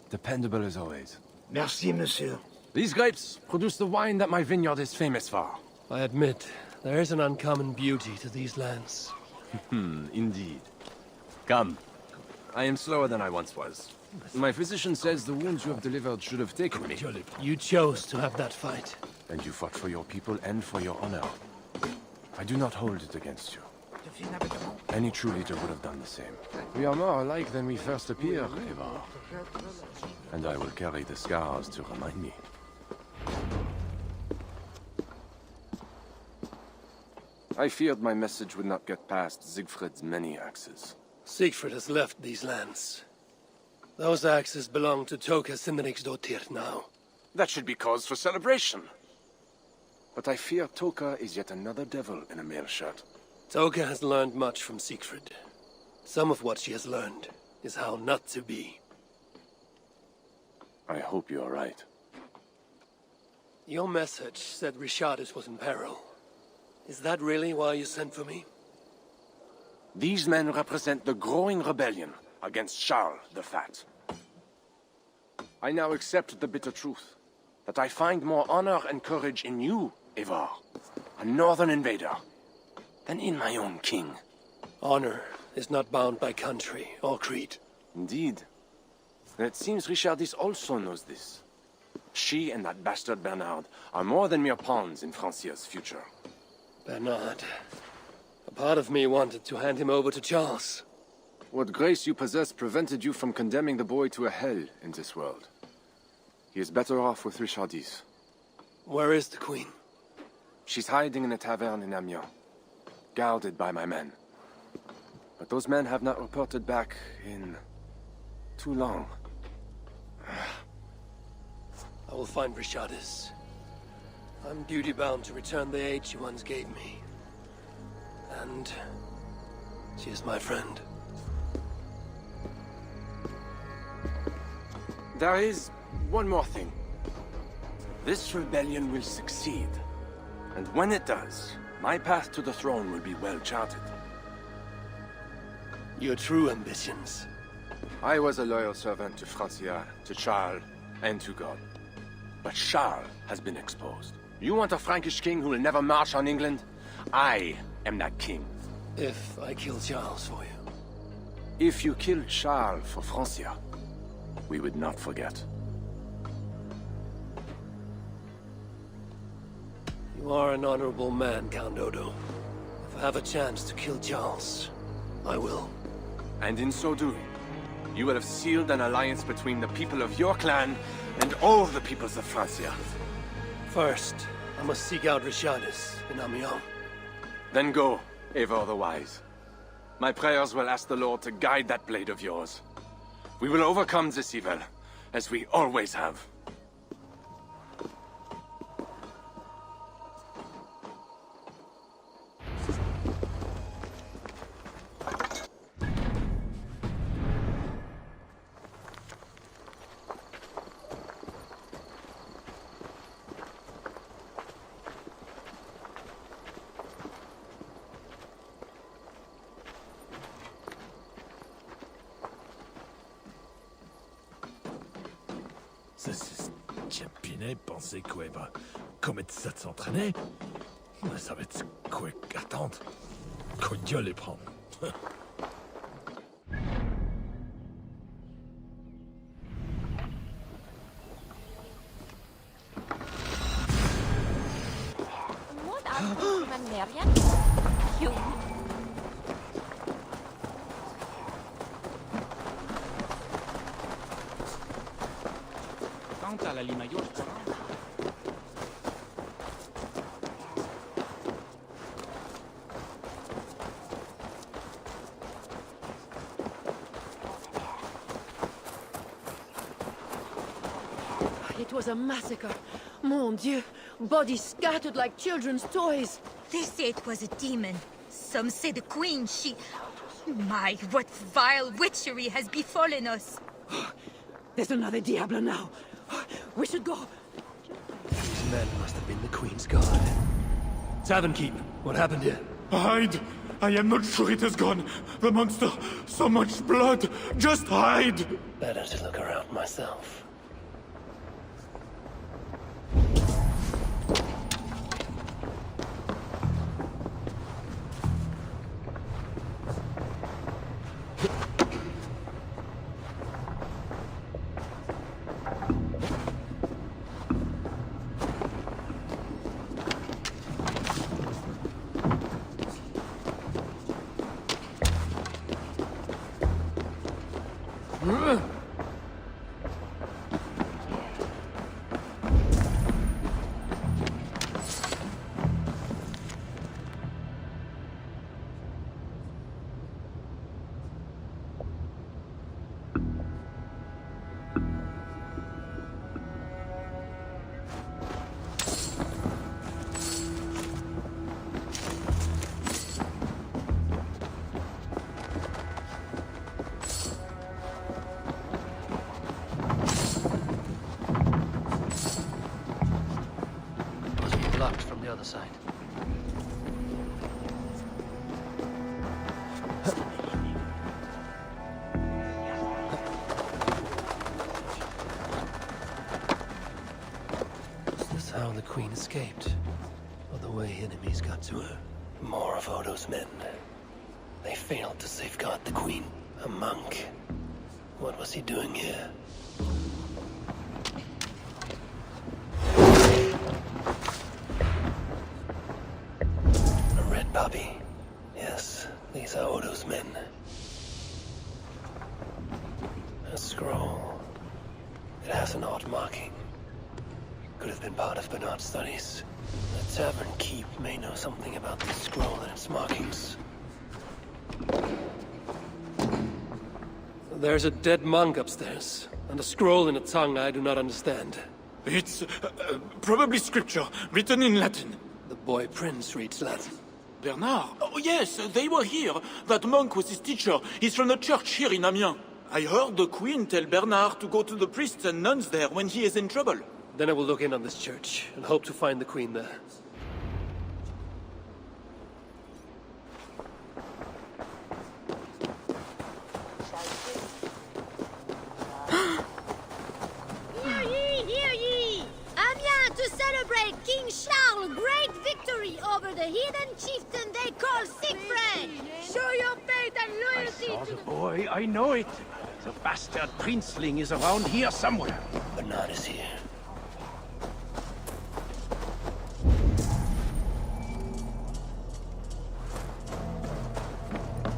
Dependable as always. Merci, monsieur. These grapes produce the wine that my vineyard is famous for. I admit, there is an uncommon beauty to these lands. Indeed. Come. I am slower than I once was. My physician says the wounds you have delivered should have taken me. You chose to have that fight. And you fought for your people and for your honor. I do not hold it against you. Any true leader would have done the same. We are more alike than we first appear, Eivor. And I will carry the scars to remind me. I feared my message would not get past Siegfried's many axes. Siegfried has left these lands. Those axes belong to Toka Simriksdottir now. That should be cause for celebration. But I fear Toka is yet another devil in a mail shirt. Toka has learned much from Siegfried. Some of what she has learned is how not to be. I hope you are right. Your message said Richardus was in peril. Is that really why you sent for me? These men represent the growing rebellion against Charles the Fat. I now accept the bitter truth, that I find more honor and courage in you, Eivor, a northern invader, than in my own king. Honor is not bound by country or creed. Indeed. And it seems Richardis also knows this. She and that bastard Bernard are more than mere pawns in Francia's future. Bernard. A part of me wanted to hand him over to Charles. What grace you possess prevented you from condemning the boy to a hell in this world. He is better off with Richardis. Where is the Queen? She's hiding in a tavern in Amiens, guarded by my men. But those men have not reported back in too long. I will find Richardis. I'm duty-bound to return the aid she once gave me. And she is my friend. There is one more thing. This rebellion will succeed. And when it does, my path to the throne will be well charted. Your true ambitions. I was a loyal servant to Francia, to Charles, and to God. But Charles has been exposed. You want a Frankish king who will never march on England? I am that king. If I kill Charles for you. If you killed Charles for Francia, we would not forget. You are an honorable man, Count Odo. If I have a chance to kill Charles, I will. And in so doing, you will have sealed an alliance between the people of your clan and all the peoples of Francia. First, I must seek out Richardis in Amiens. Then go, Eivor the Wise. My prayers will ask the Lord to guide that blade of yours. We will overcome this evil, as we always have. C'est bien penser qu'Eivor commette ça de s'entraîner. Mais ça va être quoi attendre? Qu'on Dieu les prend. It was a massacre. Mon Dieu! Bodies scattered like children's toys. They say it was a demon. Some say the queen, she... My, what vile witchery has befallen us. There's another Diablo now. We should go. These men must have been the Queen's guard. Tavern Keep, what happened here? Hide! I am not sure it has gone. The monster, so much blood. Just hide! Better to look around myself. Blocked from the other side. Is this how the Queen escaped? Or the way enemies got to her? More of Odo's men. They failed to safeguard the Queen. A monk. What was he doing here? Puppy. Yes, these are Odo's men. A scroll. It has an odd marking. Could have been part of Bernard's studies. The Tavern Keep may know something about this scroll and its markings. There's a dead monk upstairs, and a scroll in a tongue I do not understand. It's probably scripture, written in Latin. The boy prince reads Latin. Bernard? Oh yes, they were here. That monk was his teacher. He's from the church here in Amiens. I heard the Queen tell Bernard to go to the priests and nuns there when he is in trouble. Then I will look in on this church, and hope to find the Queen there. Hear ye, hear ye! Amiens to celebrate King King Charles' great victory over the heathen chieftain they call Siegfried! Show your faith and I loyalty saw to the boy, I know it. The bastard princeling is around here somewhere. Bernard is here.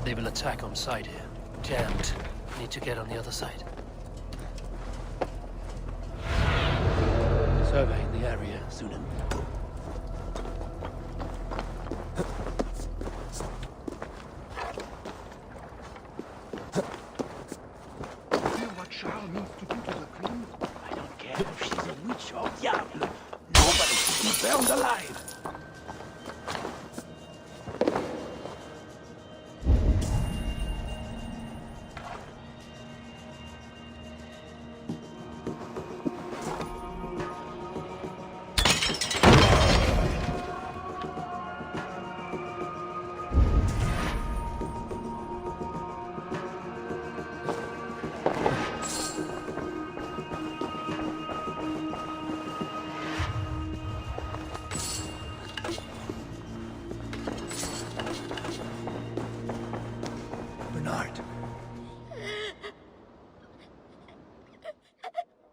They've an attack on site here. Jammed. Need to get on the other side. Surveying the area, Sunan. Hear what Charles needs to do to the queen? I don't care if she's a witch or diable. Nobody should be burned alive.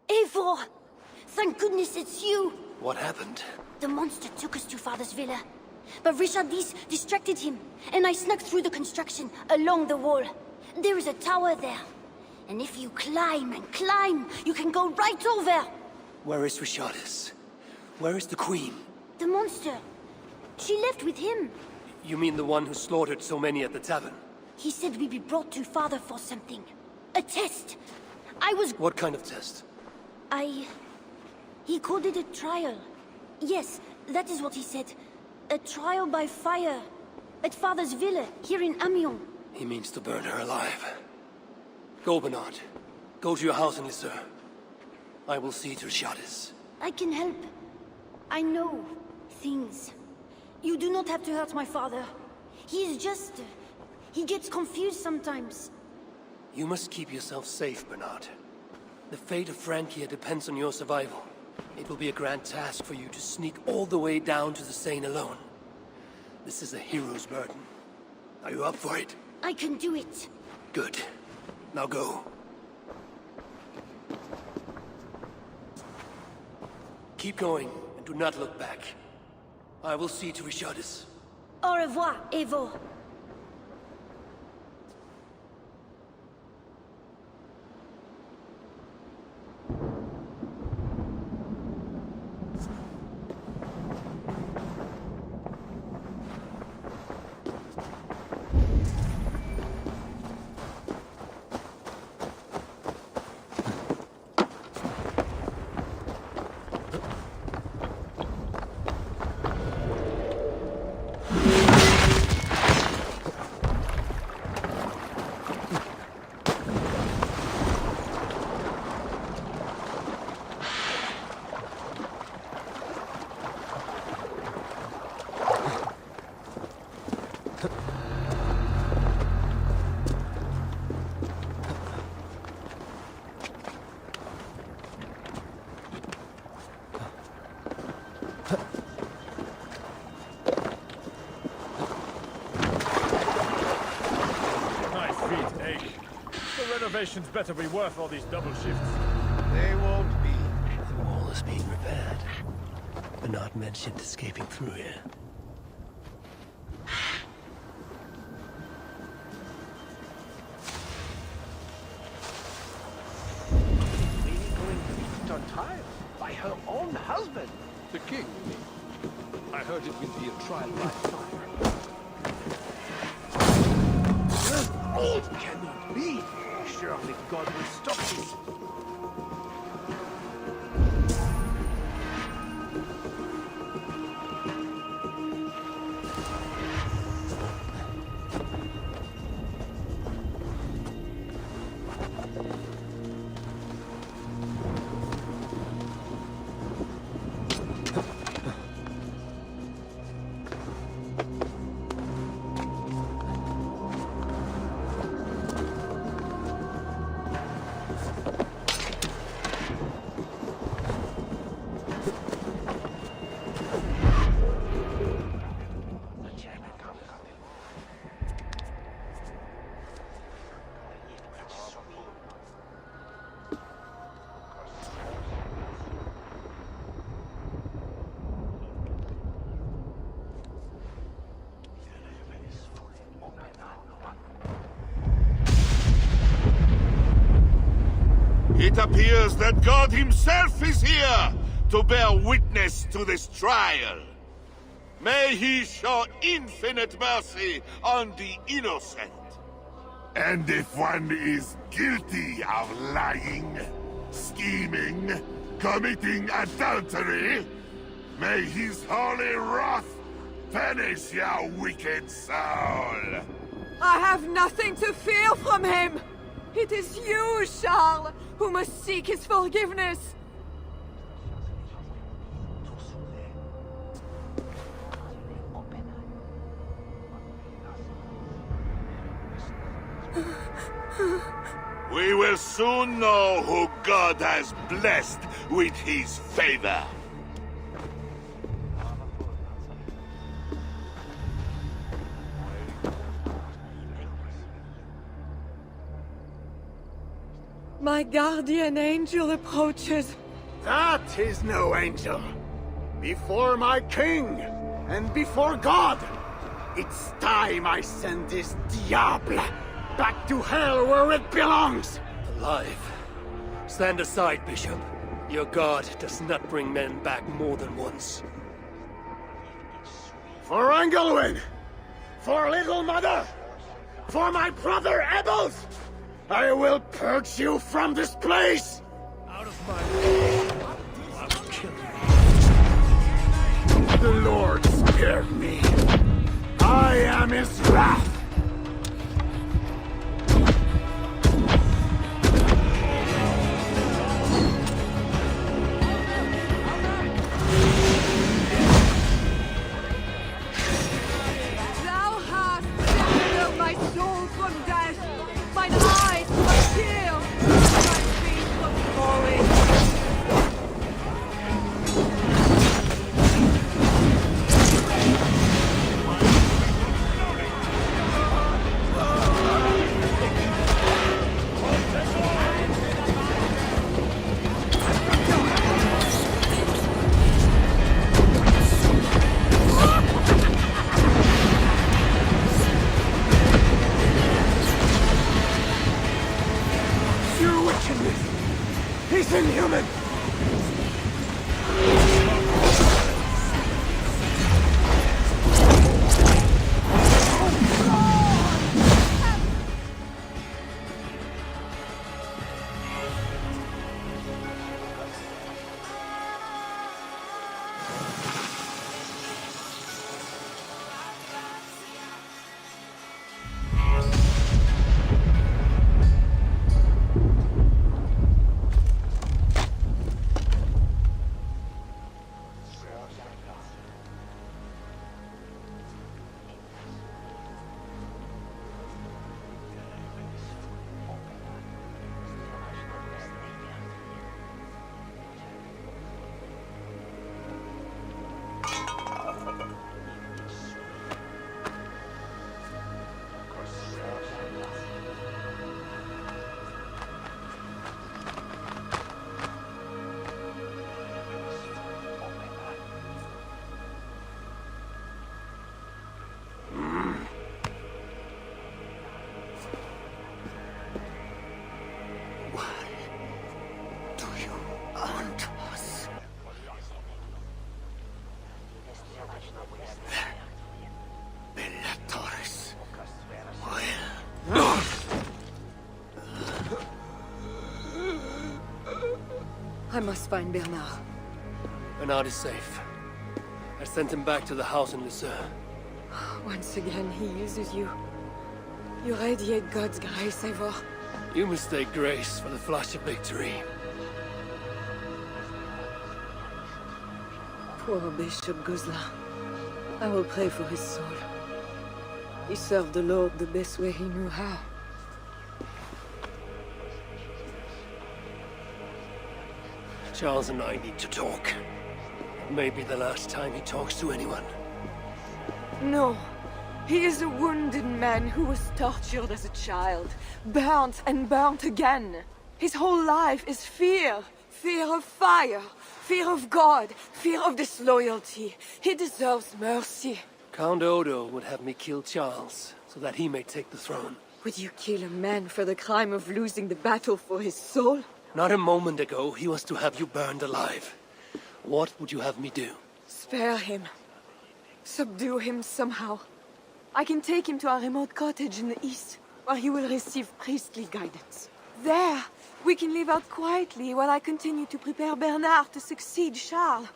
Eivor! Thank goodness it's you! What happened? The monster took us to Father's villa. But Richard distracted him, and I snuck through the construction, along the wall. There is a tower there. And if you climb and climb, you can go right over! Where is Richardis? Where is the queen? The monster. She left with him. You mean the one who slaughtered so many at the tavern? He said we'd be brought to Father for something. A test. I was... What kind of test? He called it a trial. Yes, that is what he said. A trial by fire. At Father's villa, here in Amiens. He means to burn her alive. Go, Bernard. Go to your house in Lisseur. I will see to Richardis. I can help. I know things. You do not have to hurt my father. He is just... he gets confused sometimes. You must keep yourself safe, Bernard. The fate of Francia depends on your survival. It will be a grand task for you to sneak all the way down to the Seine alone. This is a hero's burden. Are you up for it? I can do it. Good. Now go. Keep going, and do not look back. I will see to Richardis. Au revoir, Eivor. Renovations better be worth all these double shifts. They won't be. The wall is being repaired. Bernard mentioned escaping through here. Really going to be put on trial by her own husband. The king, you mean? I heard it will be a trial by fire. It cannot be. Surely God will stop this. It appears that God himself is here to bear witness to this trial. May he show infinite mercy on the innocent. And if one is guilty of lying, scheming, committing adultery, may his holy wrath punish your wicked soul. I have nothing to fear from him! It is you, Charles, who must seek his forgiveness! We will soon know who God has blessed with his favor. My guardian angel approaches. That is no angel. Before my king, and before God, it's time I send this diable back to hell where it belongs! Alive. Stand aside, Bishop. Your God does not bring men back more than once. For Engelwin! For Little Mother! For my brother Ebels! I will purge you from this place! Out of my way! I will kill you. The Lord spared me. I am his wrath! Thou hast delivered my soul from death, mine eyes from tears, my feet from falling. Your wickedness is inhuman! I must find Bernard. Bernard is safe. I sent him back to the house in Lucerne. Once again, he uses you. You radiate God's grace, Eivor. You mistake grace for the flash of victory. Poor Bishop Guzla. I will pray for his soul. He served the Lord the best way he knew how. Charles and I need to talk. It may be the last time he talks to anyone. No. He is a wounded man who was tortured as a child, burnt and burnt again. His whole life is fear. Fear of fire, fear of God, fear of disloyalty. He deserves mercy. Count Odo would have me kill Charles, so that he may take the throne. Would you kill a man for the crime of losing the battle for his soul? Not a moment ago, he was to have you burned alive. What would you have me do? Spare him. Subdue him somehow. I can take him to our remote cottage in the east, where he will receive priestly guidance. There, we can live out quietly while I continue to prepare Bernard to succeed Charles.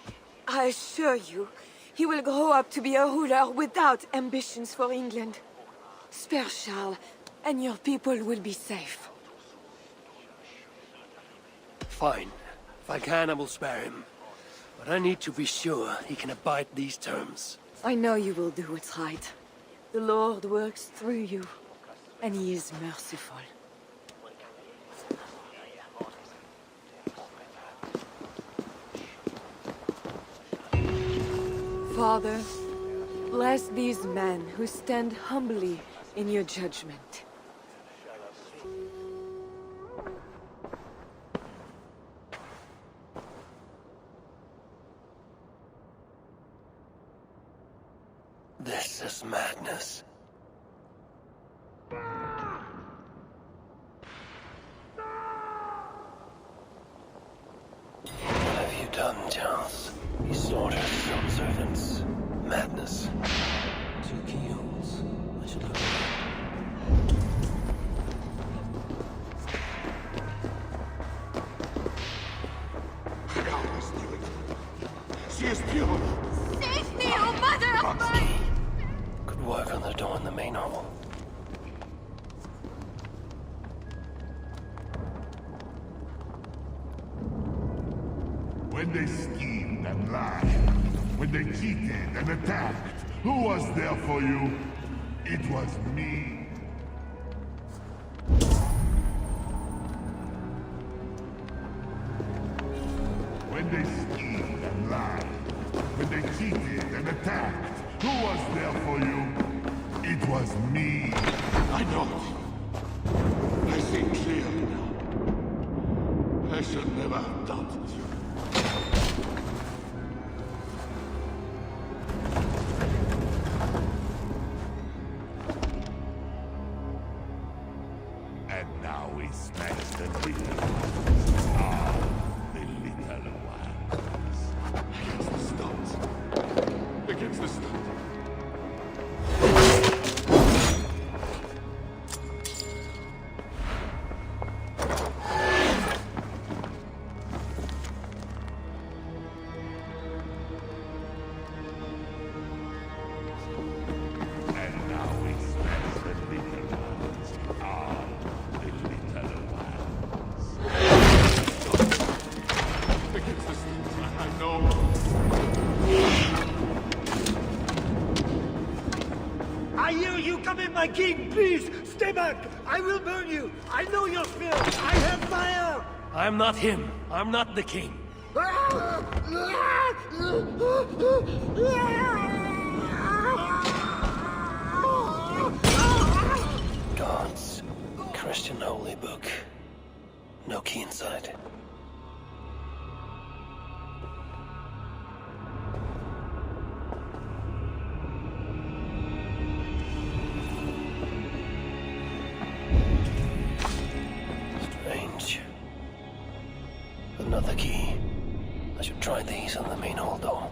I assure you, he will grow up to be a ruler without ambitions for England. Spare Charles, and your people will be safe. Fine. If I can, I will spare him. But I need to be sure he can abide these terms. I know you will do what's right. The Lord works through you, and he is merciful. Father, bless these men who stand humbly in your judgment. This is madness. What have you done, Charles? He slaughtered some servants. Madness. 2 keyholes. I should look She is pure! Save me, oh mother of mine! Could work on the door in the main hall. When they schemed and lied, when they cheated and attacked, who was there for you? It was me. When they schemed and lied, when they cheated and attacked, who was there for you? It was me. I know. I see clearly now. I should never have doubted you. And now we smash the big the little ones. Against the stones. Against the stones. My king, please, stay back! I will burn you! I know your fear! I have fire! I'm not him. I'm not the king. God's Christian holy book. No key inside. Strange. Another key. I should try these on the main hall door.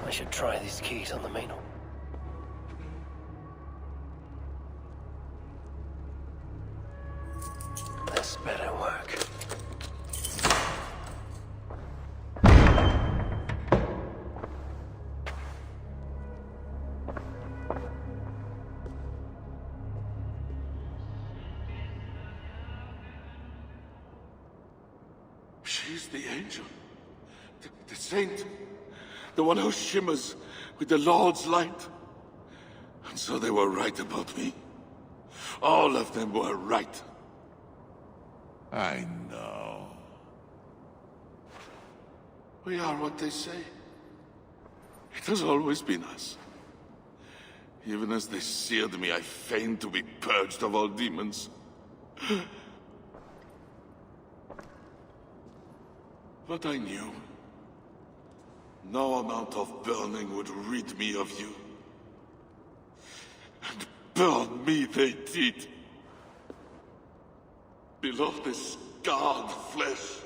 I should try these keys on the main hall. This better work. She's the angel. The saint. The one who shimmers with the Lord's light. And so they were right about me. All of them were right. I know. We are what they say. It has always been us. Even as they seared me, I feigned to be purged of all demons. But I knew. No amount of burning would rid me of you. And burn me they did. Below the scarred flesh,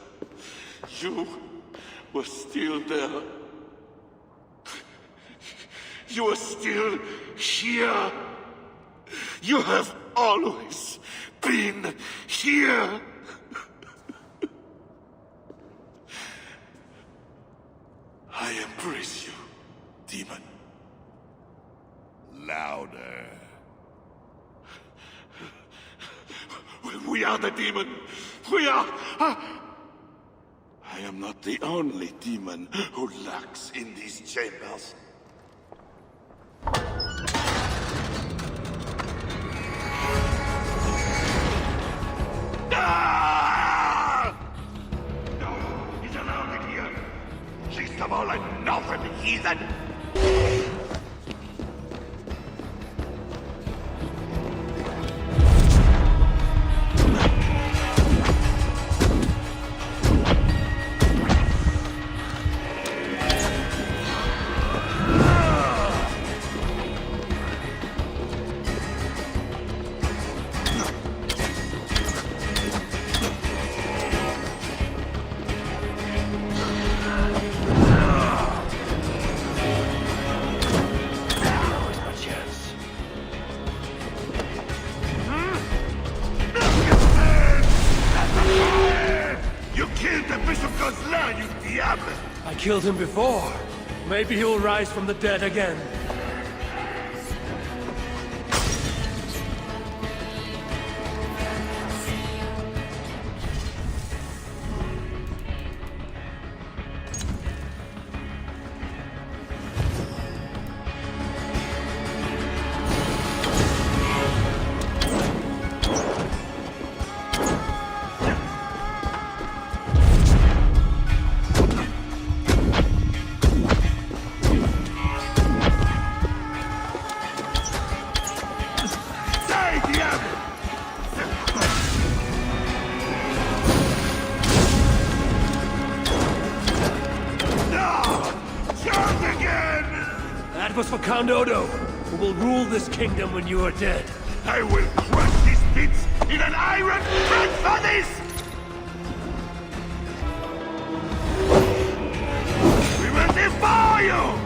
you were still there. You are still here. You have always been here. I embrace you, demon. Louder. We are the demon. We are... I am not the only demon who lurks in these chambers. No, he's allowed in here. Least of all, a northern heathen. I killed him before. Maybe he will rise from the dead again. Was for Count Odo, who will rule this kingdom when you are dead. I will crush these bits in an iron furnace! We will devour you!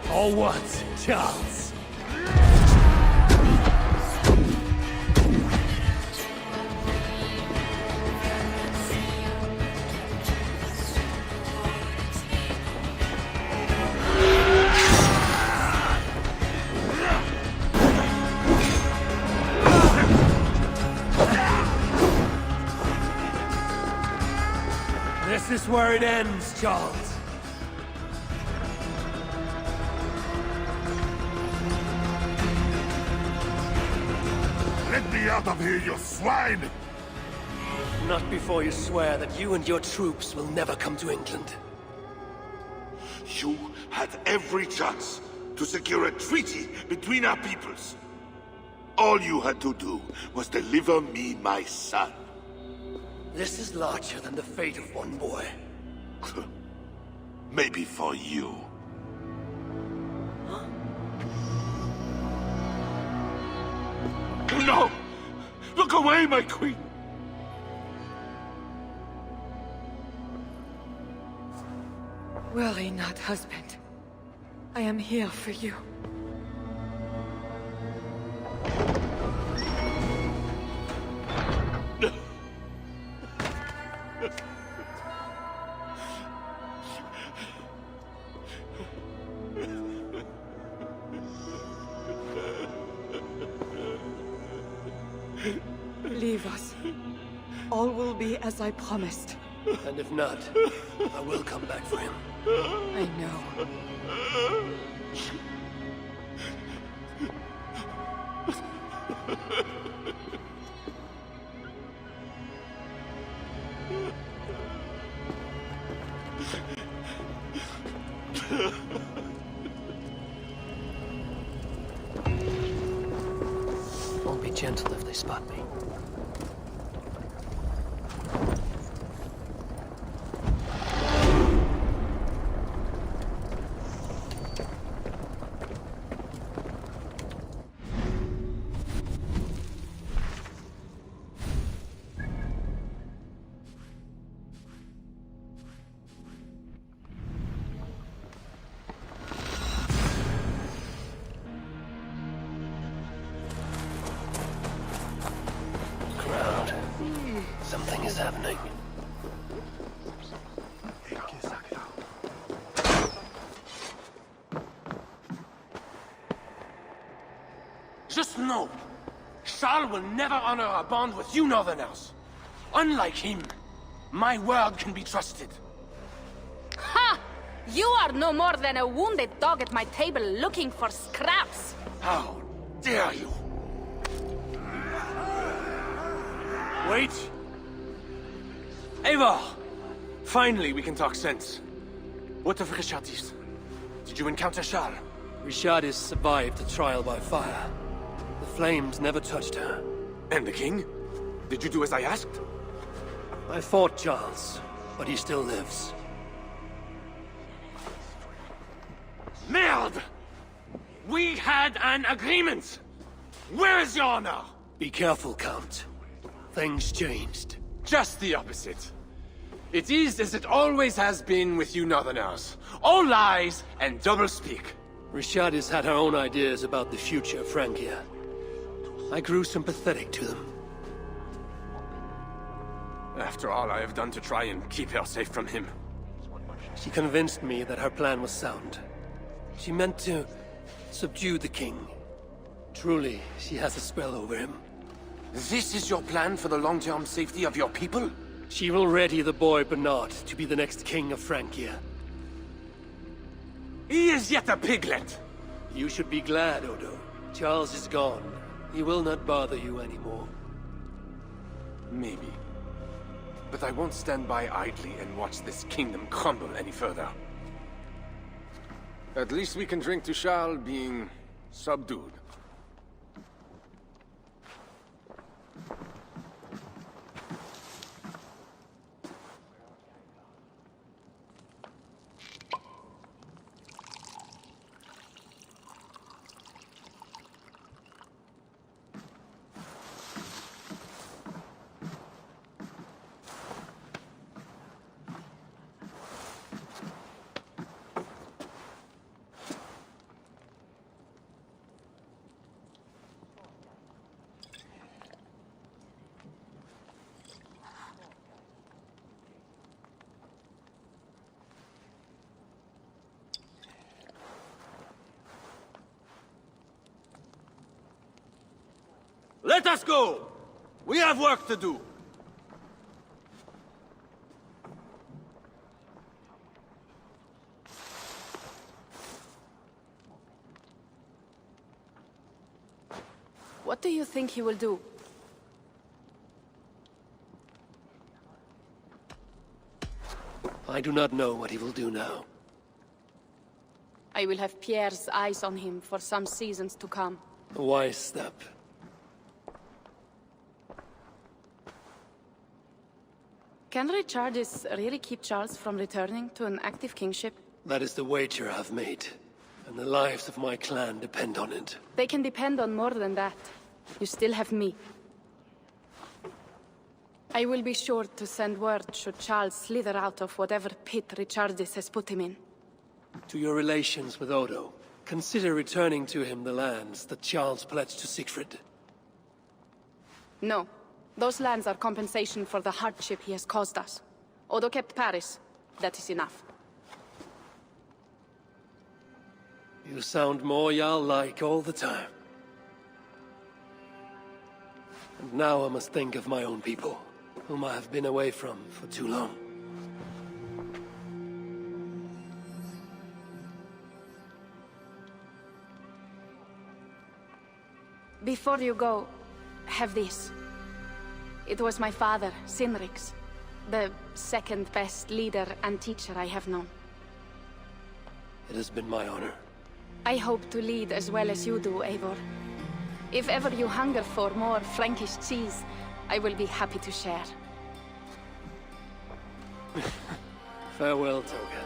Or what, Charles? This is where it ends, Charles. Let me out of here, you swine! Not before you swear that you and your troops will never come to England. You had every chance to secure a treaty between our peoples. All you had to do was deliver me my son. This is larger than the fate of one boy. Maybe for you. No! Look away, my queen! Worry not, husband. I am here for you. Leave us. all will be as I promised. And if not, I will come back for him. I know. I'll be gentle if they spot me. Something is happening. Just know, Charles will never honor a bond with you Northerners. Unlike him, my word can be trusted. Ha! You are no more than a wounded dog at my table looking for scraps. How dare you? Wait! Eivor! Finally, we can talk sense. What of Richardis? Did you encounter Charles? Richardis survived the trial by fire. The flames never touched her. And the king? Did you do as I asked? I fought Charles, but he still lives. Merde! We had an agreement! Where is your honor? Be careful, Count. Things changed. Just the opposite. It is as it always has been with you Northerners. All lies and doublespeak. Richardis had her own ideas about the future of Francia. I grew sympathetic to them. After all I have done to try and keep her safe from him. She convinced me that her plan was sound. She meant to subdue the king. Truly, she has a spell over him. This is your plan for the long-term safety of your people? She will ready the boy Bernard to be the next king of Francia. He is yet a piglet! You should be glad, Odo. Charles is gone. He will not bother you anymore. Maybe. But I won't stand by idly and watch this kingdom crumble any further. At least we can drink to Charles being subdued. Let us go! We have work to do. What do you think he will do? I do not know what he will do now. I will have Pierre's eyes on him for some seasons to come. A wise step. Can Richardis really keep Charles from returning to an active kingship? That is the wager I've made, and the lives of my clan depend on it. They can depend on more than that. You still have me. I will be sure to send word should Charles slither out of whatever pit Richardis has put him in. To your relations with Odo, consider returning to him the lands that Charles pledged to Siegfried. No. Those lands are compensation for the hardship he has caused us. Odo kept Paris. That is enough. You sound more Jarl-like all the time. And now I must think of my own people. whom I have been away from for too long. Before you go, have this. It was my father, Sinrik's, the second best leader and teacher I have known. It has been my honor. I hope to lead as well as you do, Eivor. If ever you hunger for more Frankish cheese, I will be happy to share. Farewell, Toga.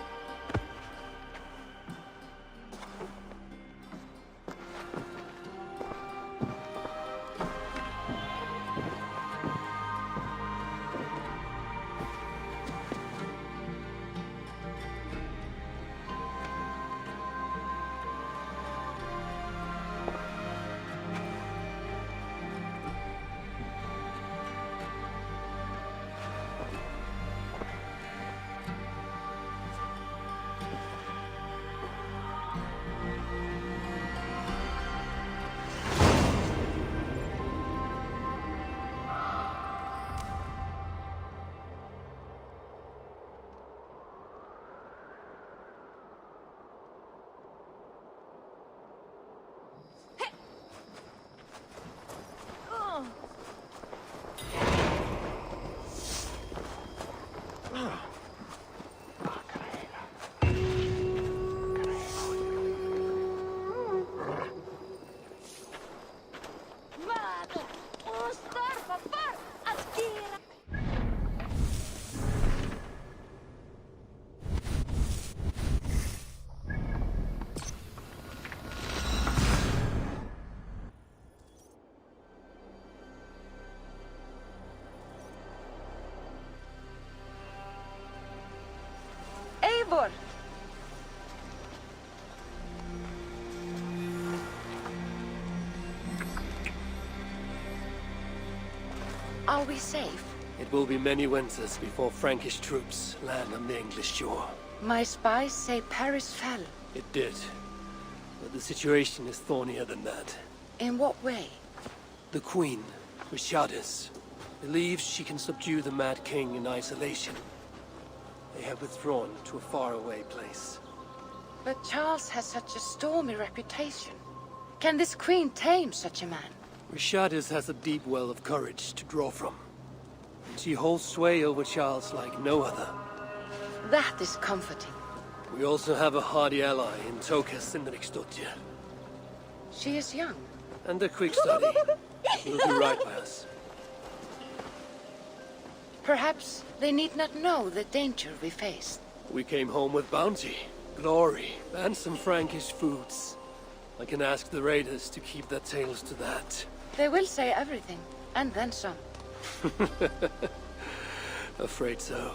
Eivor! Are we safe? It will be many winters before Frankish troops land on the English shore. My spies say Paris fell. It did. But the situation is thornier than that. In what way? The Queen, Rishadis, believes she can subdue the Mad King in isolation. They have withdrawn to a faraway place. But Charles has such a stormy reputation. Can this queen tame such a man? Rishadis has a deep well of courage to draw from. And she holds sway over Charles like no other. That is comforting. We also have a hardy ally in Toka Sindriksdottir. She is young. And a quick study. Will do right by us. Perhaps they need not know the danger we face. We came home with bounty, glory, and some Frankish foods. I can ask the raiders to keep their tails to that. They will say everything, and then some. Afraid so.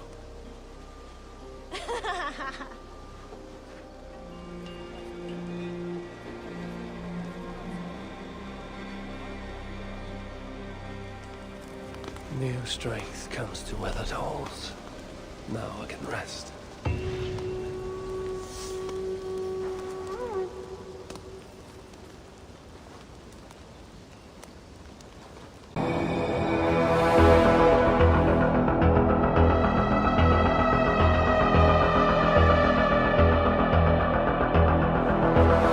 New strength comes to weathered halls. Now I can rest.